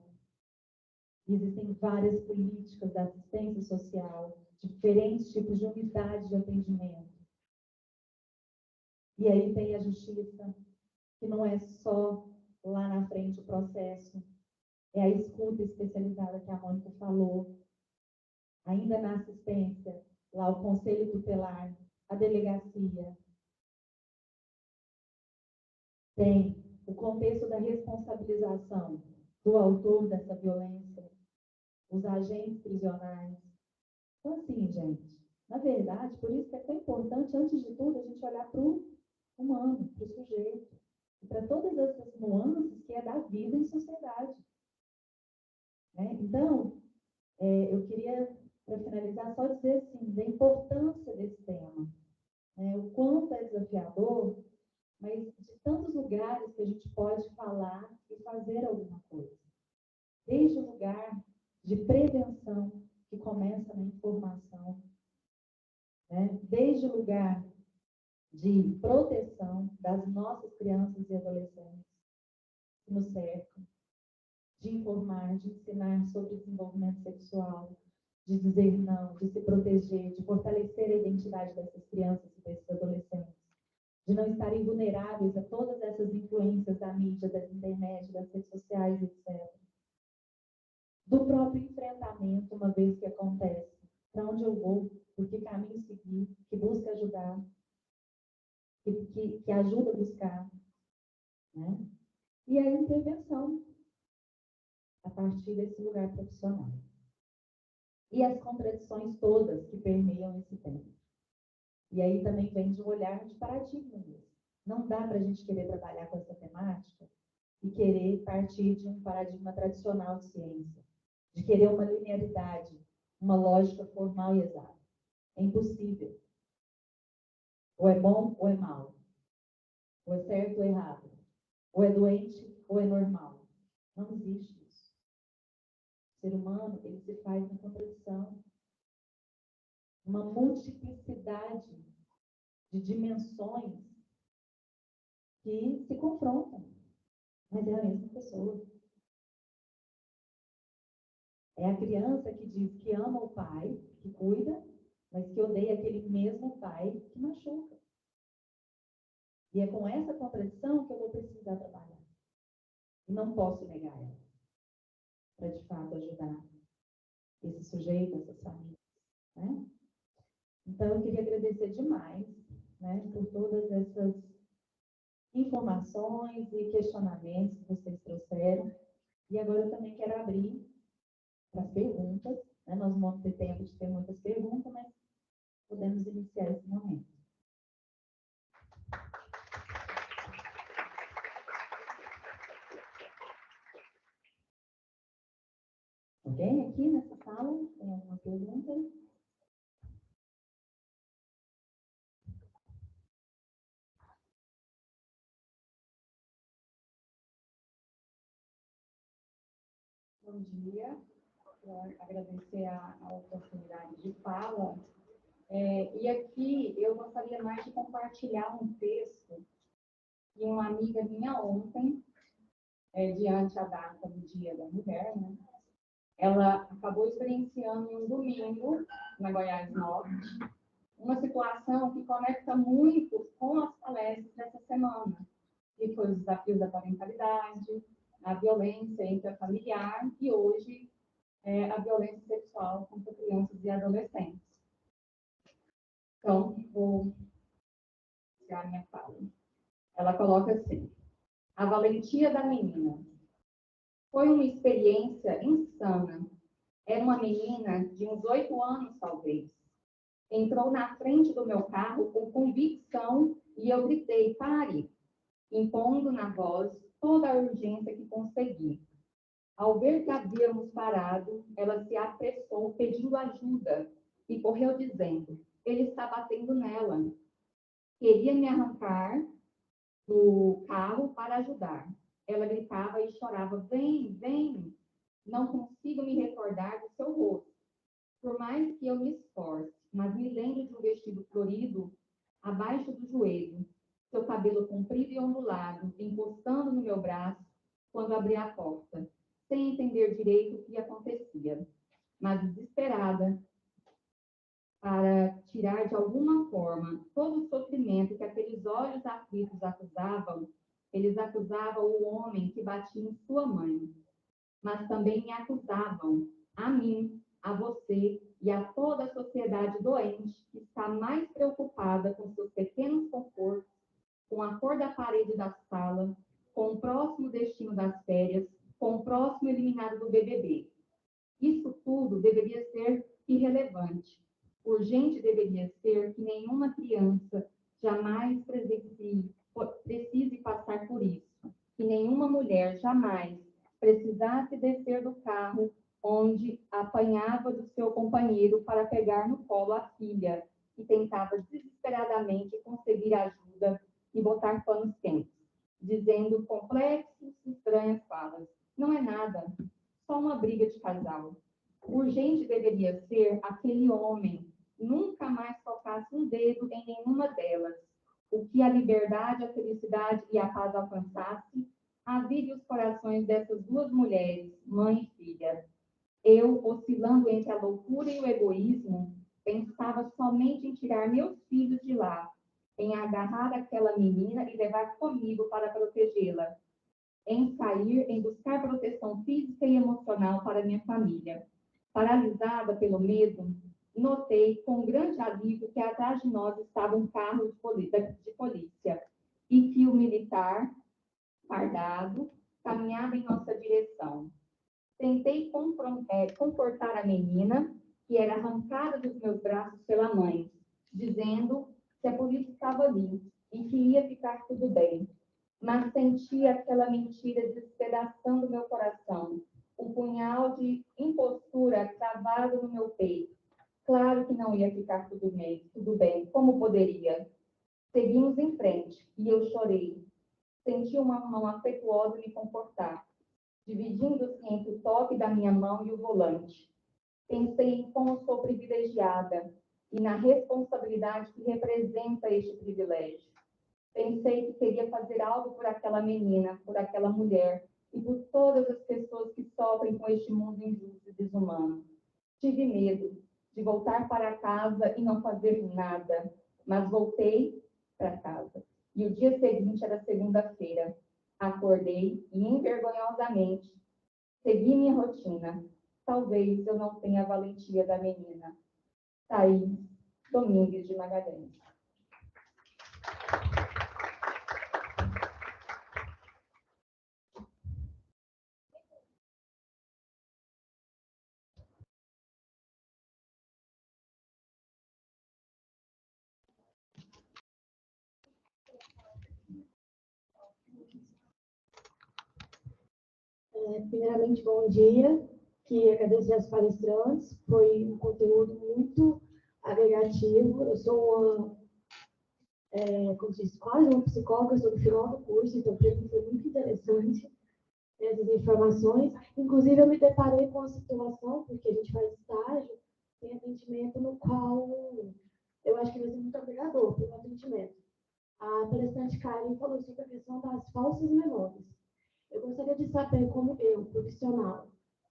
Existem várias políticas da assistência social, diferentes tipos de unidades de atendimento. E aí tem a justiça, que não é só lá na frente o processo, é a escuta especializada que a Mônica falou. Ainda na assistência, lá o conselho tutelar, a delegacia. Tem o contexto da responsabilização do autor dessa violência, os agentes prisionais. Então, assim, gente, Na verdade, por isso que é tão importante, antes de tudo, a gente olhar para o humano, para o sujeito, e para todas essas nuances que é da vida em sociedade. Né? Então, eu queria, para finalizar, só dizer assim, da importância desse tema, né? O quanto é desafiador, mas de tantos lugares que a gente pode falar e fazer alguma coisa. Desde o lugar de prevenção, que começa na informação, né? Desde o lugar de proteção das nossas crianças e adolescentes que nos cercam, de informar, de ensinar sobre desenvolvimento sexual, de dizer não, de se proteger, de fortalecer a identidade dessas crianças e desses adolescentes, de não estarem vulneráveis a todas essas influências da mídia, da internet, das redes sociais, etc. Do próprio enfrentamento, uma vez que acontece, para onde eu vou, por que caminho seguir, que busca ajudar, que ajuda a buscar, né? E a intervenção, a partir desse lugar profissional. E as contradições todas que permeiam esse tema. E aí também vem de um olhar de paradigma mesmo. Não dá para a gente querer trabalhar com essa temática e querer partir de um paradigma tradicional de ciência, de querer uma linearidade, uma lógica formal e exata. É impossível. Ou é bom ou é mal. Ou é certo ou é errado. Ou é doente ou é normal. Não existe isso. O ser humano, ele se faz na contradição. Uma multiplicidade de dimensões que se confrontam, mas é a mesma pessoa. É a criança que diz que ama o pai, que cuida, mas que odeia aquele mesmo pai que machuca. E é com essa contradição que eu vou precisar trabalhar. E não posso negar ela, para de fato ajudar esse sujeito, essas famílias, né? Então, eu queria agradecer demais, né, por todas essas informações e questionamentos que vocês trouxeram. E agora eu também quero abrir para as perguntas, né? Nós não vamos ter tempo de ter muitas perguntas, mas podemos iniciar esse momento. Alguém aqui nessa sala tem alguma pergunta? Bom dia, quero agradecer a oportunidade de fala. E aqui eu gostaria mais de compartilhar um texto que uma amiga minha ontem, diante a data do Dia da Mulher, né, ela acabou experienciando em um domingo, na Goiás Norte, uma situação que conecta muito com as palestras dessa semana, que foi os desafios da parentalidade, a violência intrafamiliar e hoje a violência sexual contra crianças e adolescentes. Então, vou iniciar a minha fala. Ela coloca assim: a valentia da menina. Foi uma experiência insana. Era uma menina de uns 8 anos, talvez. Entrou na frente do meu carro com convicção e eu gritei: pare, impondo na voz toda a urgência que consegui. Ao ver que havíamos parado, ela se apressou pedindo ajuda e correu dizendo: ele está batendo nela. Queria me arrancar do carro para ajudar. Ela gritava e chorava: vem, vem. Não consigo me recordar do seu rosto. Por mais que eu me esforce, mas me lembro de um vestido florido abaixo do joelho, seu cabelo comprido e ondulado, encostando no meu braço quando abri a porta, sem entender direito o que acontecia, mas desesperada para tirar de alguma forma todo o sofrimento que aqueles olhos aflitos acusavam. Eles acusavam o homem que batia em sua mãe, mas também me acusavam, a mim, a você e a toda a sociedade doente que está mais preocupada com seus pequenos confortos, com a cor da parede da sala, com o próximo destino das férias, com o próximo eliminado do BBB. Isso tudo deveria ser irrelevante. Urgente deveria ser que nenhuma criança jamais precise passar por isso, que nenhuma mulher jamais precisasse descer do carro onde apanhava do seu companheiro para pegar no colo a filha, que tentava desesperadamente conseguir ajuda e botar panos quentes, dizendo complexas e estranhas falas. Não é nada, só uma briga de casal. Urgente deveria ser aquele homem nunca mais tocasse um dedo em nenhuma delas. O que a liberdade, a felicidade e a paz alcançasse, avive os corações dessas duas mulheres, mãe e filha. Eu, oscilando entre a loucura e o egoísmo, pensava somente em tirar meus filhos de lá, em agarrar aquela menina e levar comigo para protegê-la, em sair, em buscar proteção física e emocional para minha família. Paralisada pelo medo, notei com grande alívio que atrás de nós estava um carro de polícia e que o militar, fardado, caminhava em nossa direção. Tentei confortar a menina, que era arrancada dos meus braços pela mãe, dizendo que a polícia estava ali e que ia ficar tudo bem. Mas senti aquela mentira despedaçando meu coração, o punhal de impostura cravado no meu peito. Claro que não ia ficar tudo bem. Como poderia? Seguimos em frente e eu chorei. Senti uma mão afetuosa me confortar, dividindo-se entre o toque da minha mão e o volante. Pensei em como sou privilegiada e na responsabilidade que representa este privilégio. Pensei que queria fazer algo por aquela menina, por aquela mulher e por todas as pessoas que sofrem com este mundo injusto e desumano. Tive medo de voltar para casa e não fazer nada, mas voltei para casa. E o dia seguinte era segunda-feira. Acordei e, envergonhosamente, segui minha rotina. Talvez eu não tenha a valentia da menina. Thaís Domingues de Magalhães. Primeiramente, bom dia. Queria agradecer aos palestrantes. Foi um conteúdo muito agregativo. Eu sou como se diz, quase uma psicóloga, sou do final do curso, então para mim foi muito interessante essas informações. Inclusive, eu me deparei com a situação, porque a gente faz estágio em atendimento no qual eu acho que vai ser muito obrigador pelo atendimento. A palestrante Karen falou sobre a questão das falsas memórias. Eu gostaria de saber como eu, profissional,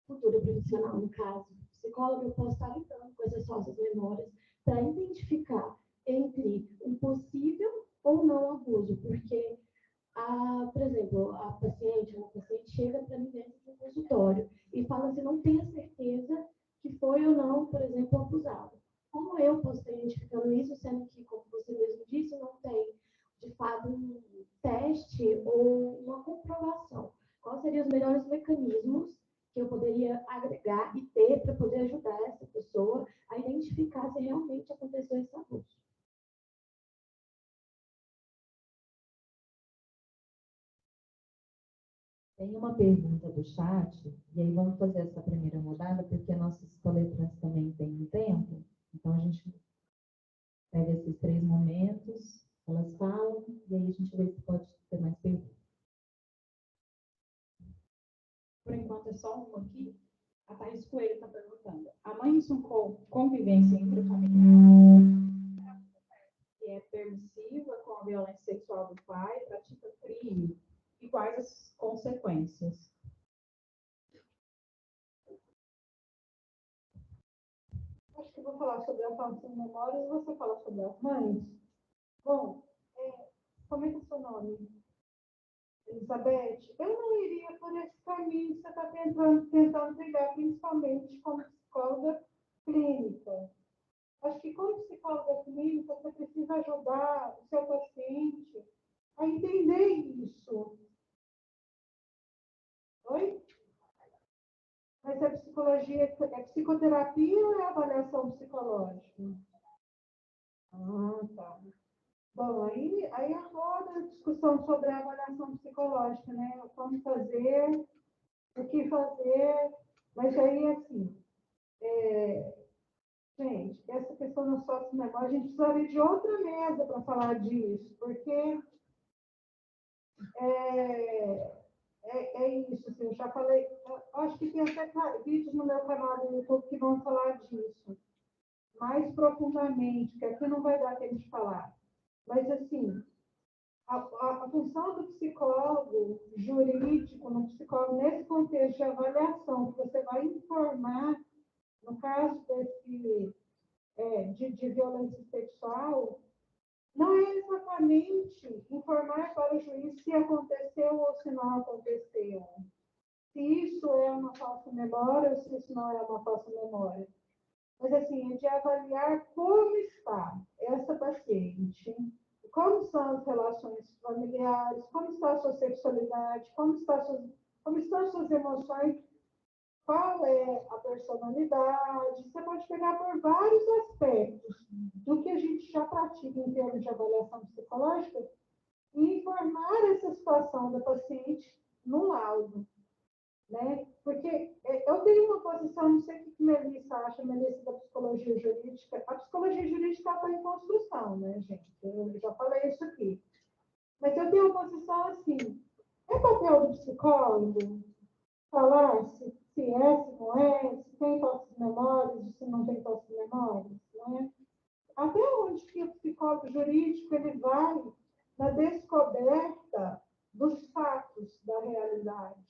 futura profissional, no caso, psicóloga, eu posso estar lidando com essas falsas memórias para identificar entre um possível ou não abuso, porque, por exemplo, uma paciente chega para mim dentro do consultório e fala assim, não tenho certeza que foi ou não, por exemplo, abusado. Como eu posso estar identificando isso, sendo que, como você mesmo disse, não tem, de fato, um teste ou uma comprovação? Quais seriam os melhores mecanismos que eu poderia agregar e ter para poder ajudar essa pessoa a identificar se realmente aconteceu esse abuso? Tem uma pergunta do chat, e aí vamos fazer essa primeira rodada, porque nossos palestrantes também têm um tempo, então a gente pega esses 3 momentos, elas falam, e aí a gente vê se pode ter mais perguntas. Por enquanto é só uma aqui. A Thaís Coelho está perguntando. A mãe em sua convivência intrafamiliar, que é permissiva com a violência sexual do pai, pratica crime, e quais as consequências? Acho que vou falar sobre a falta de memória e você fala sobre as mães. Bom, como é que é o seu nome? Elizabeth, eu não iria por esse caminho que você está tentando trilhar, principalmente como psicóloga clínica. Acho que como psicóloga clínica, você precisa ajudar o seu paciente a entender isso. Oi? Mas a psicologia é psicoterapia ou é avaliação psicológica? Ah, tá. Bom, aí roda a discussão sobre a avaliação psicológica, né? Como fazer, o que fazer, mas aí, assim, gente, essa questão da sócio-memória, a gente precisaria de outra mesa para falar disso, porque é isso, assim, eu já falei, eu acho que tem até vídeos no meu canal do YouTube que vão falar disso, mais profundamente, que aqui não vai dar tempo de falar. Mas, assim, a função do psicólogo jurídico, no psicólogo, nesse contexto de avaliação, que você vai informar, no caso de violência sexual, não é exatamente informar para o juiz se aconteceu ou se não aconteceu. Se isso é uma falsa memória ou se isso não é uma falsa memória. Mas, assim, é de avaliar como está essa paciente, como são as relações familiares, como está a sua sexualidade, como estão as suas emoções, qual é a personalidade. Você pode pegar por vários aspectos do que a gente já pratica em termos de avaliação psicológica e informar essa situação da paciente no laudo. Né? Porque eu tenho uma posição, não sei o que Melissa acha, Melissa, da psicologia jurídica. A psicologia jurídica está em construção, né, gente? Eu já falei isso aqui. Mas eu tenho uma posição assim: é papel do psicólogo falar se é, se não é, se tem falsas memórias, se não tem falsas memórias, né? Até onde que o psicólogo jurídico ele vai na descoberta dos fatos da realidade?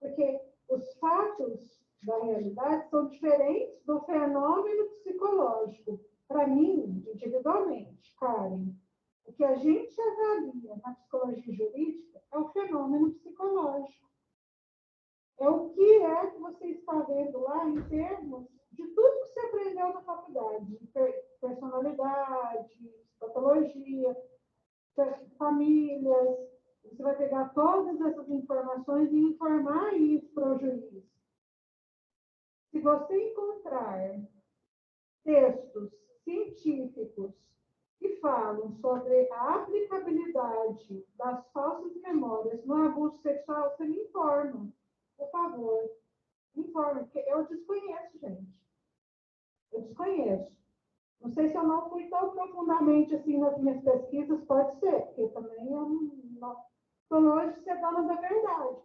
Porque os fatos da realidade são diferentes do fenômeno psicológico. Para mim, individualmente, Karen, o que a gente avalia na psicologia jurídica é o fenômeno psicológico. É o que é que você está vendo lá em termos de tudo que você aprendeu na faculdade, de personalidade, patologia, famílias. Você vai pegar todas essas informações e informar isso para o juiz. Se você encontrar textos científicos que falam sobre a aplicabilidade das falsas memórias no abuso sexual, você me informa, por favor. Me informa, porque eu desconheço, gente. Eu desconheço. Não sei se eu não fui tão profundamente assim nas minhas pesquisas, pode ser, porque também eu não estou longe de ser dona da verdade.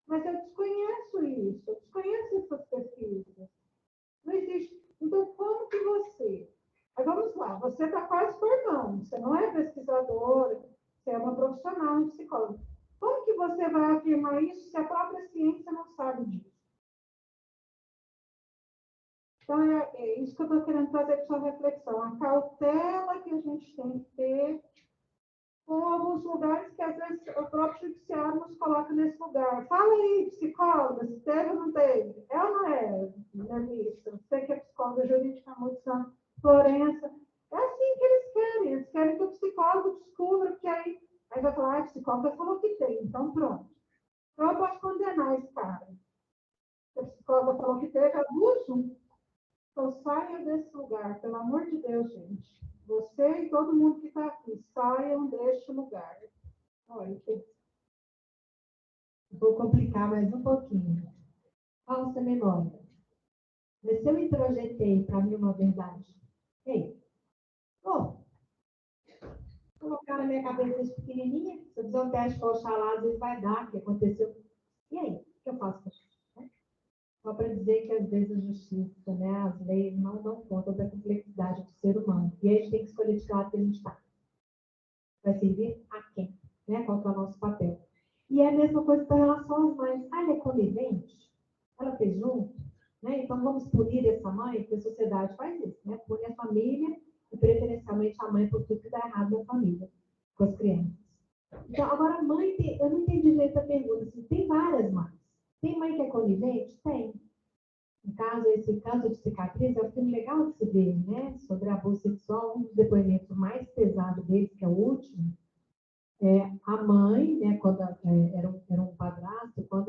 Mas eu desconheço isso, eu desconheço essas pesquisas. Não existe. Então, como que você... Mas vamos lá, você está quase formando, você não é pesquisadora, você é uma profissional, um psicólogo. Como que você vai afirmar isso se a própria ciência não sabe disso? Então, é isso que eu estou querendo trazer para sua reflexão. A cautela que a gente tem que ter com alguns lugares que, às vezes, o próprio judiciário nos coloca nesse lugar. Fala aí, psicóloga, se teve ou não teve. É ou não é, Melissa? Você que é psicóloga jurídica há muitos anos, Florença. É assim que eles querem. Eles querem que o psicólogo descubra, porque aí vai falar, a psicóloga falou que tem, então pronto. Então, eu posso condenar esse cara. Se a psicóloga falou que teve abuso, então, saia desse lugar, pelo amor de Deus, gente. Você e todo mundo que está aqui, saiam deste lugar. Olha, Vou complicar mais um pouquinho. Falsa memória. Mas se eu introjetei para mim uma verdade, ei, colocar na minha cabeça isso pequenininha, se eu fizer um teste com Oxalá, às vezes vai dar, o que aconteceu. E aí, o que eu faço? Só para dizer que, às vezes, a justiça, né, as leis não dão conta da complexidade do ser humano. E aí a gente tem que escolher de que lado que a gente está. Vai servir a quem? Né? Qual que é o nosso papel? E é a mesma coisa com relação às mães. Ah, ela é conivente? Ela fez junto? Né? Então, vamos punir essa mãe, porque a sociedade faz isso, né? Pune a família e, preferencialmente, a mãe por tudo que dá errado na família, com as crianças. Então, agora, a mãe, eu não entendi direito a pergunta. Assim, tem várias mães. Tem mãe que é conivente? Tem. No caso, esse Câncer de Cicatriz é um filme legal de se ver, né? Sobre abuso sexual, um dos depoimentos mais pesados deles, que é o último, a mãe, né, quando era um padrasto, quando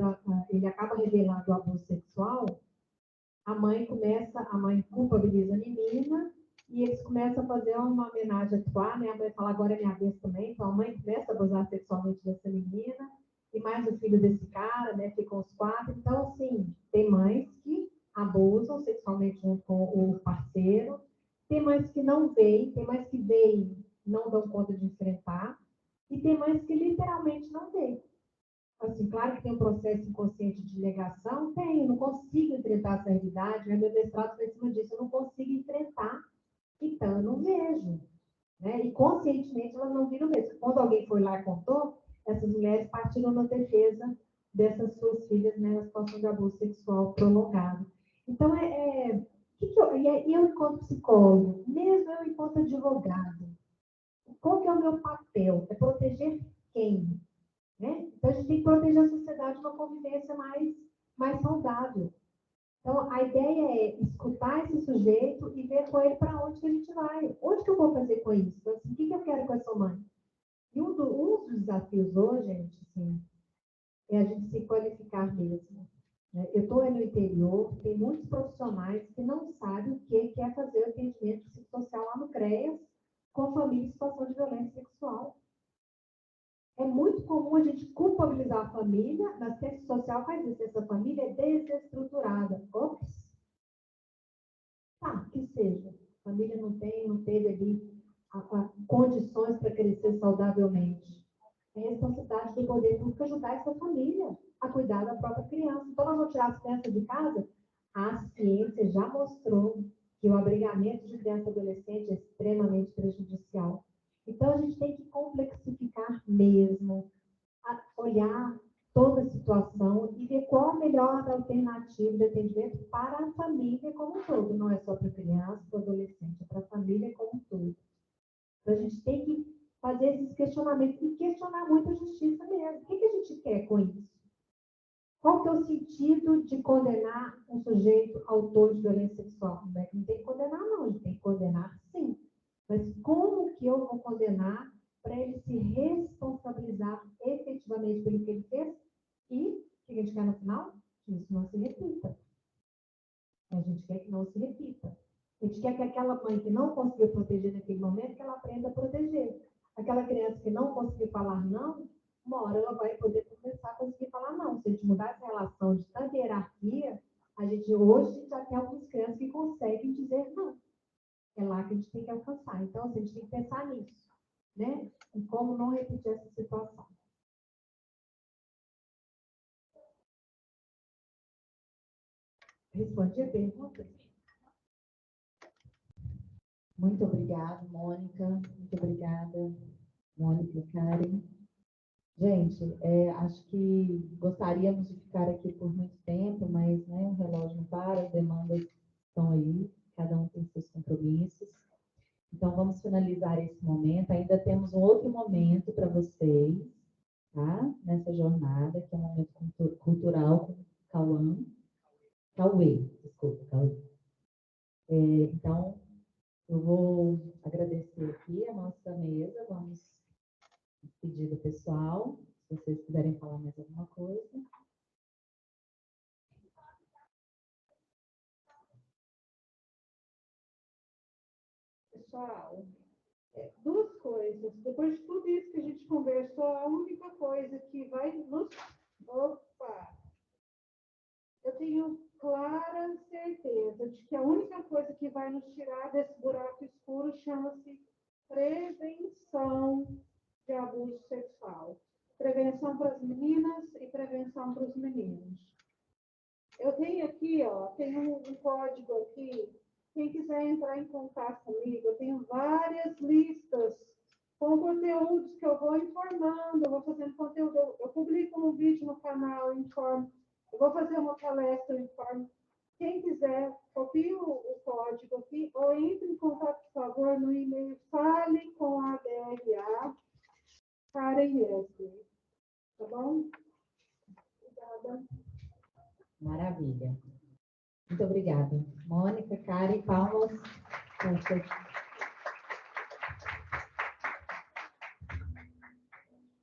ele acaba revelando o abuso sexual, a mãe culpabiliza a menina e eles começam a fazer uma homenagem a atuar, né? A mãe fala, agora é minha vez também, então a mãe começa a abusar sexualmente dessa menina e mais o filho desse cara, né? Ficam os 4. Então, assim, tem mães que abusam sexualmente junto com o parceiro, tem mães que não veem, tem mães que veem e não dão conta de enfrentar, e tem mães que literalmente não veem. Assim, claro que tem um processo inconsciente de negação, eu não consigo enfrentar essa realidade, meu mestrado foi em cima disso, eu não consigo enfrentar, então eu não vejo. Né? E conscientemente elas não viram mesmo. Quando alguém foi lá e contou, essas mulheres partiram na defesa dessas suas filhas, né, na situação de abuso sexual prolongado. Então, eu enquanto psicólogo, mesmo eu enquanto advogado, qual que é o meu papel? É proteger quem? Né? Então, a gente tem que proteger a sociedade de uma convivência mais saudável. Então, a ideia é escutar esse sujeito e ver com ele para onde que a gente vai. Onde que eu vou fazer com isso? Então, assim, o que eu quero com essa mãe? E um dos desafios hoje, gente, assim, é a gente se qualificar mesmo. Né? Eu estou no interior, tem muitos profissionais que não sabem o que é fazer o atendimento psicossocial lá no CREAS com família em situação de violência sexual. É muito comum a gente culpabilizar a família, na assistência social faz isso, essa família é desestruturada. Ops! Tá, que seja. A família não teve ali condições para crescer saudavelmente. É responsabilidade do poder público ajudar essa família a cuidar da própria criança. Então, nós vamos tirar as crianças de casa? A ciência já mostrou que o abrigamento de criança e adolescente é extremamente prejudicial. Então, a gente tem que complexificar mesmo, olhar toda a situação e ver qual a melhor alternativa de atendimento para a família como um todo. Não é só para a criança, para o adolescente, é para a família como um todo. Então, a gente tem que fazer esses questionamentos e questionar muito a justiça mesmo. O que a gente quer com isso? Qual que é o sentido de condenar um sujeito autor de violência sexual? Não é que não tem que condenar, não. A gente tem que condenar, sim. Mas como que eu vou condenar para ele se responsabilizar efetivamente pelo que ele fez? E o que a gente quer no final? Que isso não se repita. A gente quer que não se repita. A gente quer que aquela mãe que não conseguiu proteger naquele momento, que ela aprenda a proteger. Aquela criança que não conseguiu falar não, uma hora ela vai poder começar a conseguir falar não. Se a gente mudar essa relação de tanta hierarquia, hoje já tem algumas crianças que conseguem dizer não. É lá que a gente tem que alcançar. Então, a gente tem que pensar nisso, né? E como não repetir essa situação. Respondi a pergunta? Muito obrigada, Mônica. Muito obrigada, Mônica e Karen. Gente, acho que gostaríamos de ficar aqui por muito tempo, mas né, o relógio não para, as demandas estão aí, cada um tem seus compromissos. Então, vamos finalizar esse momento. Ainda temos um outro momento para vocês, tá? Nessa jornada, que é um momento cultural com Cauê. Então, eu vou agradecer aqui a nossa mesa, vamos pedir do pessoal, se vocês quiserem falar mais alguma coisa. Pessoal, duas coisas. Depois de tudo isso que a gente conversou, a única coisa que vai nos... Opa! Eu tenho clara certeza de que a única coisa que vai nos tirar desse buraco escuro chama-se prevenção de abuso sexual. Prevenção para as meninas e prevenção para os meninos. Eu tenho aqui, tem um código aqui. Quem quiser entrar em contato comigo, eu tenho várias listas com conteúdos que eu vou informando, eu vou fazendo conteúdo, eu publico um vídeo no canal, eu informo, eu vou fazer uma palestra, eu informo. Quem quiser, copie o código aqui, ou entre em contato, por favor, no e-mail, fale com a DRA, Karen Wesley. Tá bom? Obrigada. Maravilha. Muito obrigada. Mônica, Karen, palmas.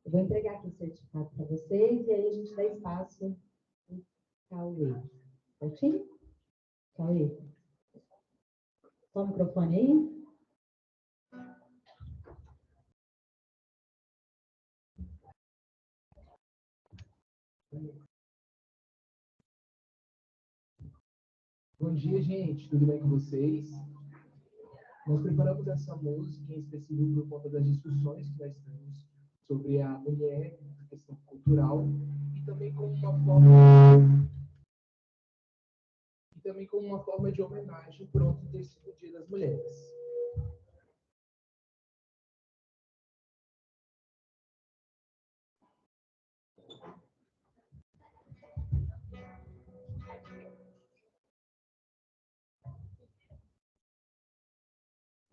Eu vou entregar aqui o certificado para vocês e aí a gente dá espaço para o Cauê. Certinho? Cauê. Só o microfone aí. Bom dia, gente. Tudo bem com vocês? Nós preparamos essa música em específico por conta das discussões que nós temos sobre a mulher, a questão cultural, e também como uma forma de homenagem por onde ter sido o Dia das Mulheres.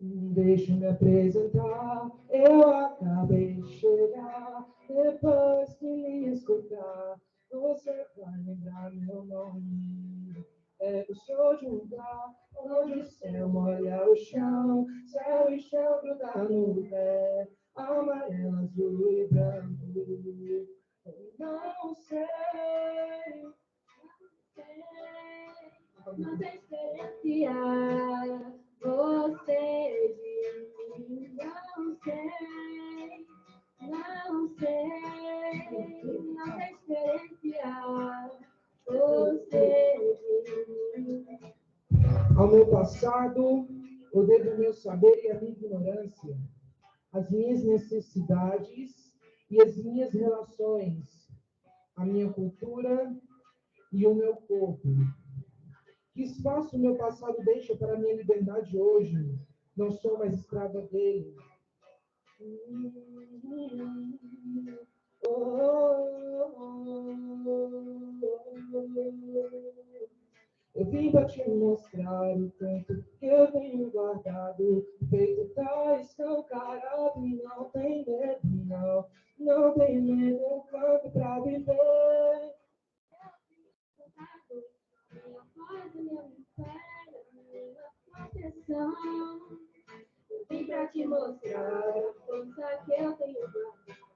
Deixa eu me apresentar, eu acabei de chegar. Depois que me escutar, você vai lembrar meu nome. É o show de um lugar onde o céu molha o chão, céu e chão grudar no pé, amarelo, azul e branco. Eu não sei, não sei diferenciar você de mim, não sei, não sei, não sei diferenciar você de mim. ao meu passado, eu devo meu saber e a minha ignorância, as minhas necessidades e as minhas relações, a minha cultura e o meu corpo. Que espaço o meu passado deixa para a minha liberdade hoje? Não sou mais escrava dele. Eu vim para te mostrar o tanto que eu tenho guardado. O peito tá escancarado e não tem medo, não. Não tem medo, eu canto pra viver. Minha paz, meu mistério, minha proteção. Eu vim pra te mostrar a força que eu tenho guardado.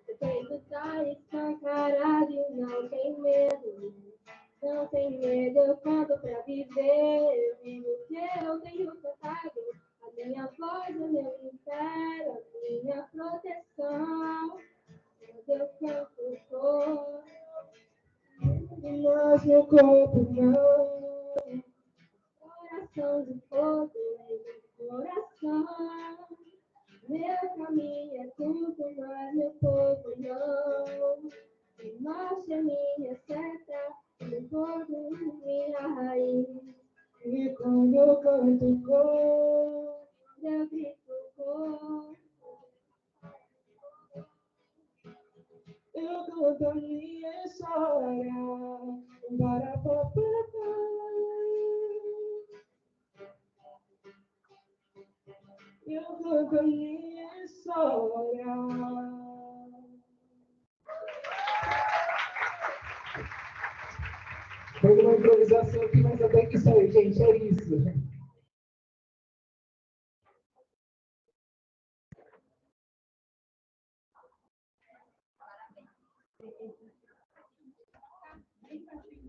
O peito tá escancarado e não tem medo. Não tem medo, eu canto pra viver. Eu vivo o que eu tenho cantado. A minha voz, o meu mistério, a minha proteção. Mas eu canto por Mas meu corpo não. coração de fogo em meu coração. Meu caminho é tudo, mas meu povo não. E norte é minha seta, meu povo minha raiz. E quando eu canto com, Eu grito com, eu canto a minha história. Para, pa, pa. Eu canto a minha história. Foi uma improvisação aqui, mas até que saiu, gente, é isso. Parabéns.